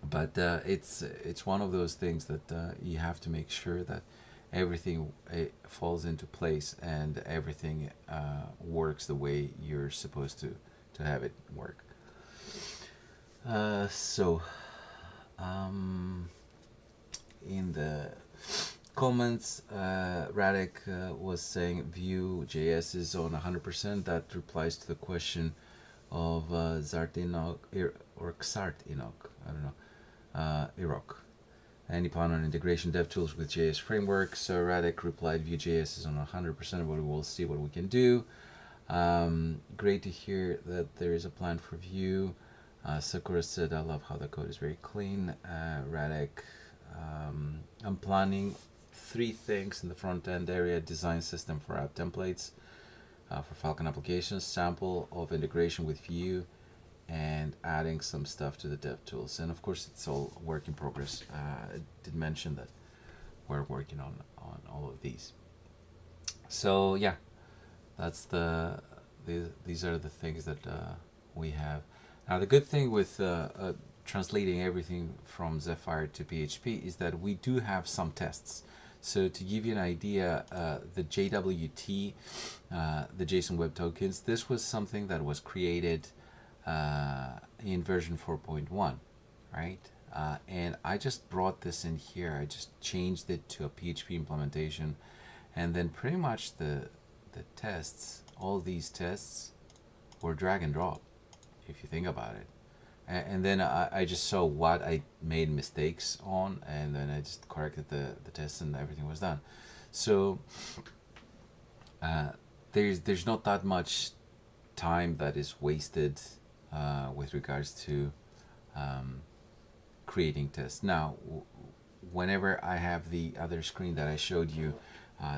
But it's one of those things that you have to make sure that everything falls into place and everything works the way you're supposed to have it work. In the comments, Radek was saying Vue.js is on 100%. That replies to the question of Zartinok or Xartinok, I don't know, Irok. Any plan on integration dev tools with JS framework? So Radek replied, Vue.js is on 100%, but we'll see what we can do. Great to hear that there is a plan for Vue. Sakura said, I love how the code is very clean. Radek, I'm planning 3 things in the front end area: design system for app templates for Phalcon applications, sample of integration with Vue, and adding some stuff to the dev tools. And of course, it's all work in progress. I did mention that we're working on all of these. So yeah, that's these are the things that we have. Now the good thing with translating everything from Zephyr to PHP is that we do have some tests. So to give you an idea, the JWT, the JSON Web Tokens, this was something that was created in version 4.1, right? And I just brought this in here. I just changed it to a PHP implementation, and then pretty much the tests, all these tests, were drag and drop, if you think about it. And then I just saw what I made mistakes on, and then I just corrected the tests, and everything was done. So there's not that much time that is wasted with regards to creating tests. Now, whenever I have the other screen that I showed you,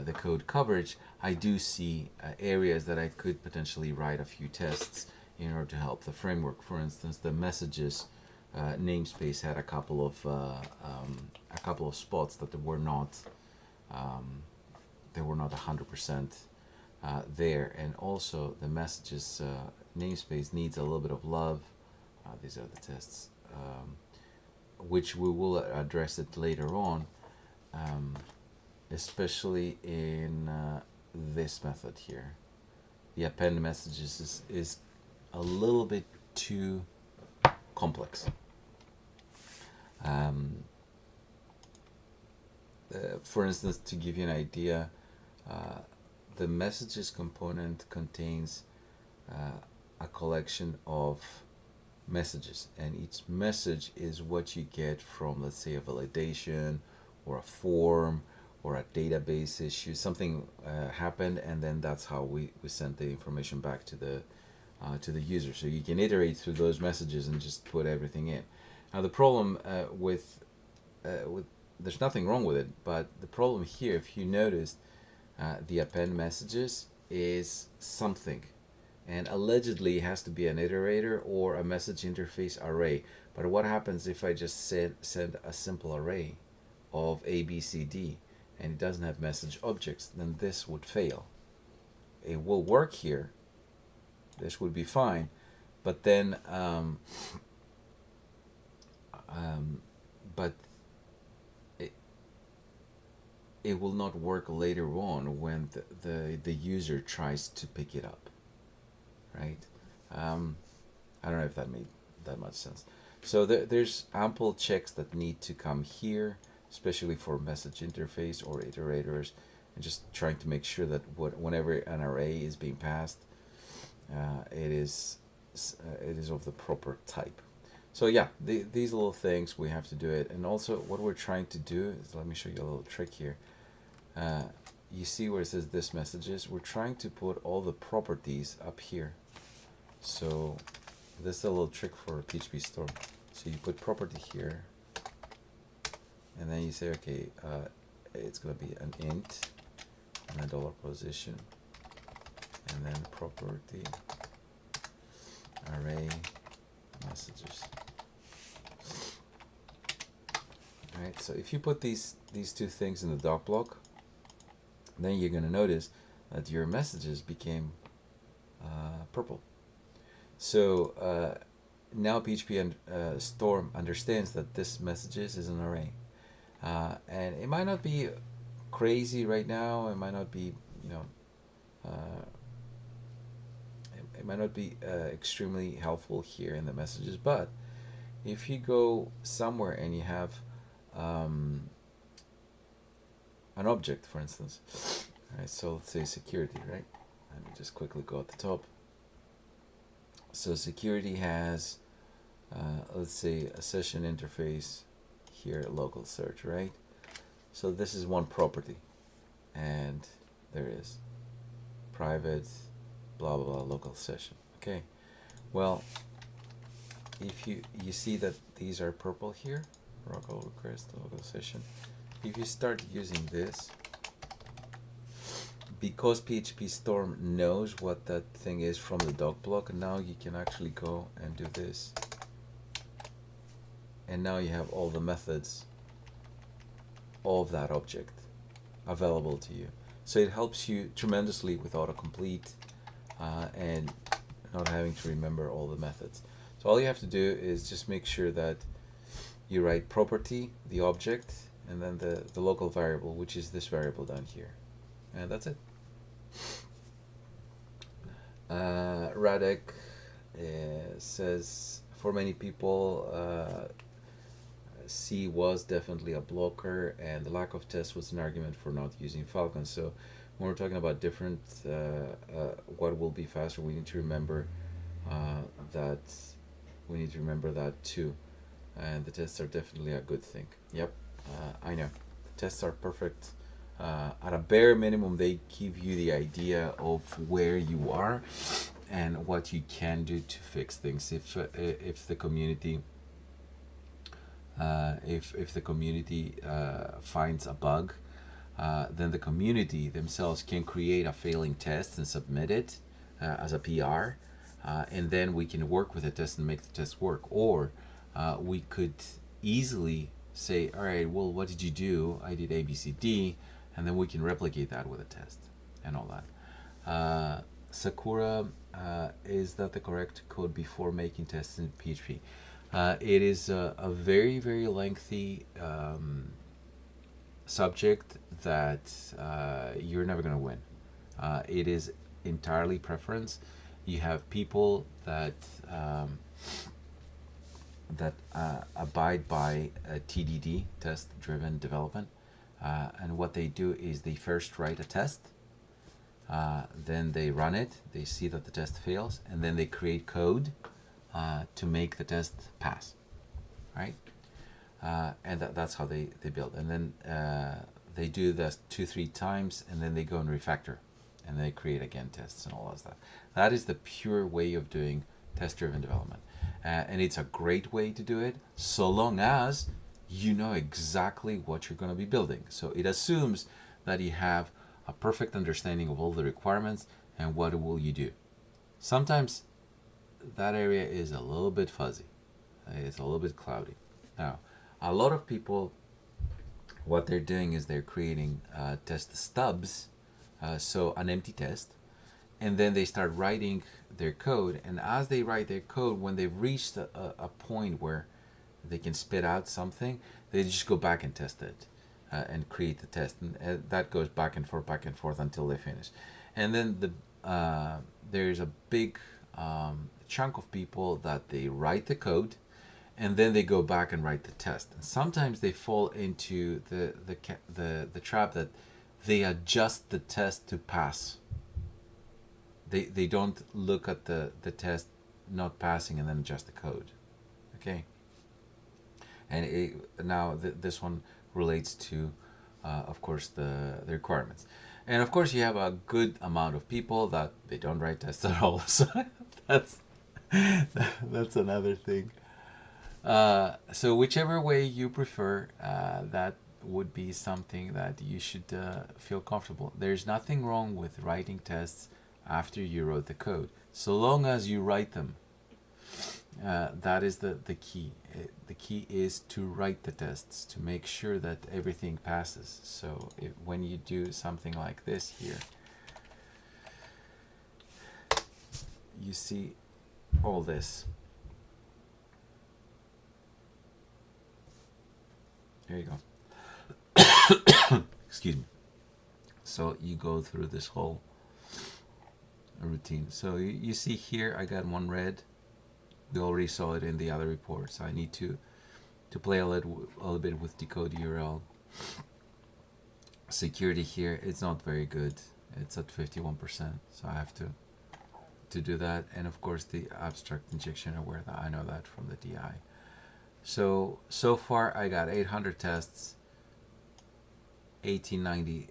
the code coverage, I do see areas that I could potentially write a few tests in order to help the framework. For instance, the messages namespace had a couple of spots that were not 100% there, and also the messages namespace needs a little bit of love. These are the tests, which we will address it later on, especially in this method here. The append messages is a little bit too complex. Um, for instance, to give you an idea, uh, the messages component contains a collection of messages, and each message is what you get from, let's say, a validation or a form or a database issue. Something happened, and then that's how we send the information back to the user. So you can iterate through those messages and just put everything in. Now the problem with there's nothing wrong with it, but the problem here, if you noticed, the append messages is something, and allegedly it has to be an iterator or a message interface array. But what happens if I just send a simple array of A, B, C, D, and it doesn't have message objects? Then this would fail. It will work here. This would be fine, but then, but it will not work later on when the user tries to pick it up, right? I don't know if that made that much sense. So there's ample checks that need to come here, especially for message interface or iterators, and just trying to make sure that whenever an array is being passed, it is of the proper type. So yeah, these little things we have to do it, and also what we're trying to do is, let me show you a little trick here. You see where it says this messages? We're trying to put all the properties up here. So this is a little trick for PHP Storm. So you put property here, and then you say, okay, it's gonna be an int and a dollar position, and then property array messages. All right. So if you put these two things in the doc block, then you're going to notice that your messages became purple. So now PHP and Storm understands that this messages is an array, and it might not be crazy right now. It might not be, it might not be extremely helpful here in the messages. But if you go somewhere and you have an object, for instance. All right, so let's say security, right? Let me just quickly go at the top. So security has, let's say, a session interface here, local search, right? So this is one property, and there is private, blah blah blah, local session. Okay, well, if you see that these are purple here, local request, local session. If you start using this, because PHP Storm knows what that thing is from the doc block, now you can actually go and do this. And now you have all the methods of that object available to you. So it helps you tremendously with autocomplete and not having to remember all the methods. So all you have to do is just make sure that you write property, the object, and then the local variable, which is this variable down here. And that's it. Radek says, for many people, C was definitely a blocker, and the lack of test was an argument for not using Phalcon. So when we're talking about different, what will be faster, we need to remember that too. And the tests are definitely a good thing. Yep, I know. The tests are perfect. At a bare minimum, they give you the idea of where you are and what you can do to fix things. If the community if the community finds a bug, then the community themselves can create a failing test and submit it as a PR, and then we can work with the test and make the test work. Or we could easily say, all right, well, what did you do? I did A, B, C, D, and then we can replicate that with a test and all that. Sakura, is that the correct code before making tests in PHP? It is a very, very lengthy subject that you're never going to win. It is entirely preference. You have people that that abide by TDD, test-driven development. And what they do is they first write a test, then they run it, they see that the test fails, and then they create code to make the test pass, right? And that's how they build. And then they do this 2-3 times, and then they go and refactor, and they create again tests and all that stuff. That is the pure way of doing test-driven development. And it's a great way to do it, so long as you know exactly what you're going to be building. So it assumes that you have a perfect understanding of all the requirements and what will you do. Sometimes that area is a little bit fuzzy. It's a little bit cloudy. Now, a lot of people, what they're doing is they're creating test stubs, so an empty test, and then they start writing their code. And as they write their code, when they've reached a point where they can spit out something, they just go back and test it and create the test, and that goes back and forth until they finish. And then there's a big chunk of people that they write the code and then they go back and write the test. And sometimes they fall into the trap that they adjust the test to pass. They don't look at the test not passing and then adjust the code. Okay. And now this one relates to, of course, the requirements. And of course, you have a good amount of people that they don't write tests at all. So that's another thing. So whichever way you prefer, that would be something that you should feel comfortable. There's nothing wrong with writing tests after you wrote the code, so long as you write them. That is the key. The key is to write the tests to make sure that everything passes. So when you do something like this here, you see all this. There you go. Excuse me. So you go through this whole routine. So you see here, I got one red. We already saw it in the other reports. I need to play a little bit with decode URL. Security here, it's not very good. It's at 51%, so I have to do that. And of course the abstract injection aware, that I know that from the DI. So far I got 800 tests, 1890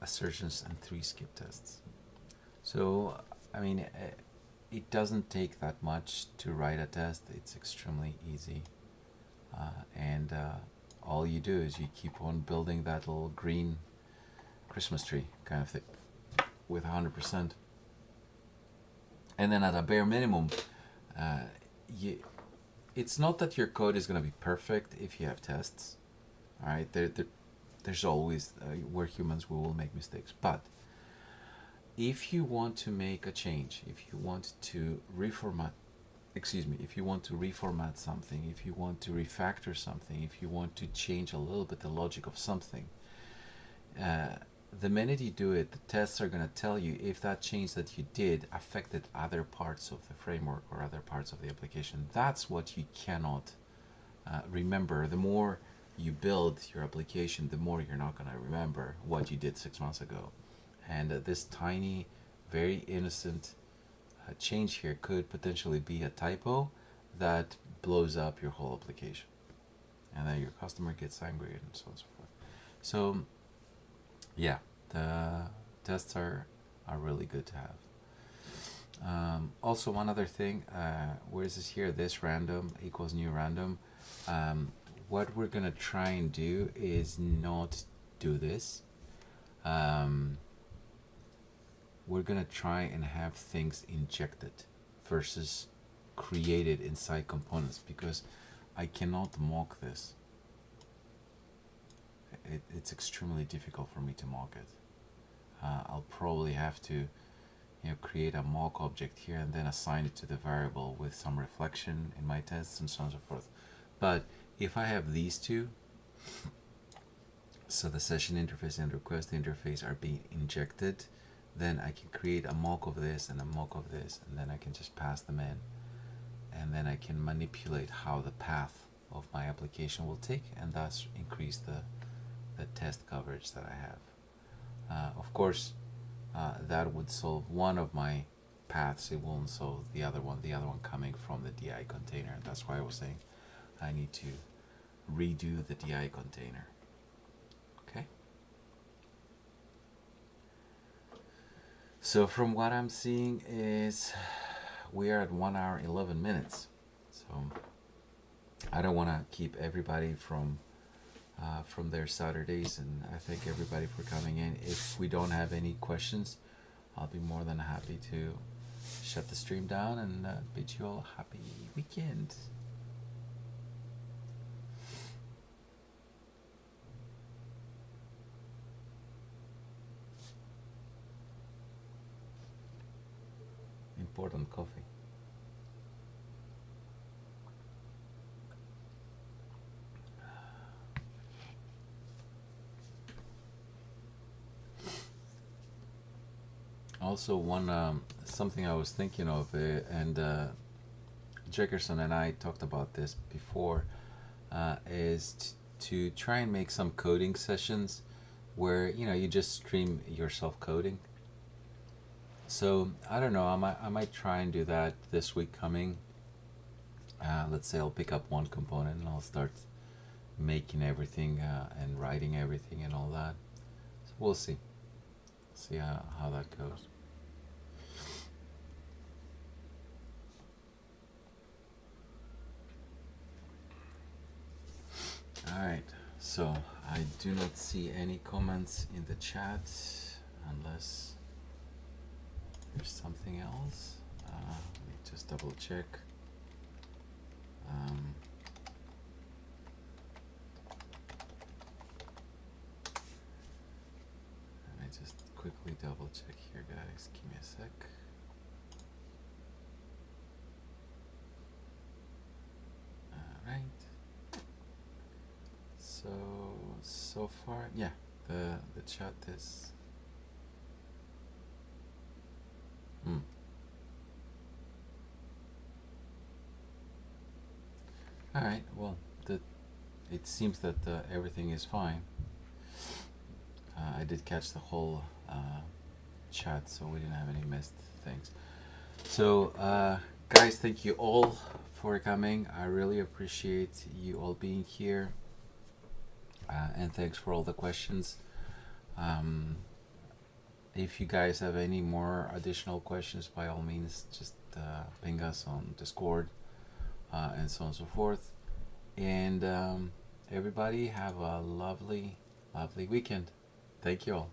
assertions, and 3 skip tests. So I mean, it doesn't take that much to write a test. It's extremely easy, and all you do is you keep on building that little green Christmas tree kind of thing with 100%. And then at a bare minimum, it's not that your code is going to be perfect if you have tests. All right, there's always we're humans, we will make mistakes, but if you want to make a change, if you want to reformat something, if you want to refactor something, if you want to change a little bit the logic of something, the minute you do it, the tests are going to tell you if that change that you did affected other parts of the framework or other parts of the application. That's what you cannot remember. The more you build your application, the more you're not going to remember what you did 6 months ago. And this tiny, very innocent change here could potentially be a typo that blows up your whole application. And then your customer gets angry and so on and so forth. So, yeah, the tests are really good to have. Also, one other thing, where is this here? This random equals new random. What we're going to try and do is not do this. We're going to try and have things injected versus created inside components, because I cannot mock this. It's extremely difficult for me to mock it. I'll probably have to create a mock object here and then assign it to the variable with some reflection in my tests and so on and so forth. But if I have these two, so the session interface and request interface are being injected, then I can create a mock of this and a mock of this, and then I can just pass them in. and then I can manipulate how the path of my application will take, and thus increase the test coverage that I have. Of course, that would solve one of my paths. It won't solve the other one coming from the DI container. That's why I was saying I need to redo the DI container. Okay. So from what I'm seeing is we are at 1 hour 11 minutes. So I don't want to keep everybody from their Saturdays, and I thank everybody for coming in. If we don't have any questions, I'll be more than happy to shut the stream down and bid you all a happy weekend. Important coffee. Also, one something I was thinking of, and Jackerson and I talked about this before, is to try and make some coding sessions where you just stream yourself coding. So I don't know, I might try and do that this week coming. Let's say I'll pick up one component and I'll start making everything and writing everything and all that. So we'll see how that goes. Alright, so I do not see any comments in the chat unless there's something else. Let me just double check. Let me just quickly double check here, guys. Give me a sec. Alright. So far, yeah, the chat is Alright, well, it seems that everything is fine. I did catch the whole chat, so we didn't have any missed things. So, guys, thank you all for coming. I really appreciate you all being here. And thanks for all the questions. If you guys have any more additional questions, by all means, just ping us on Discord and so on and so forth. And everybody have a lovely, lovely weekend. Thank you all.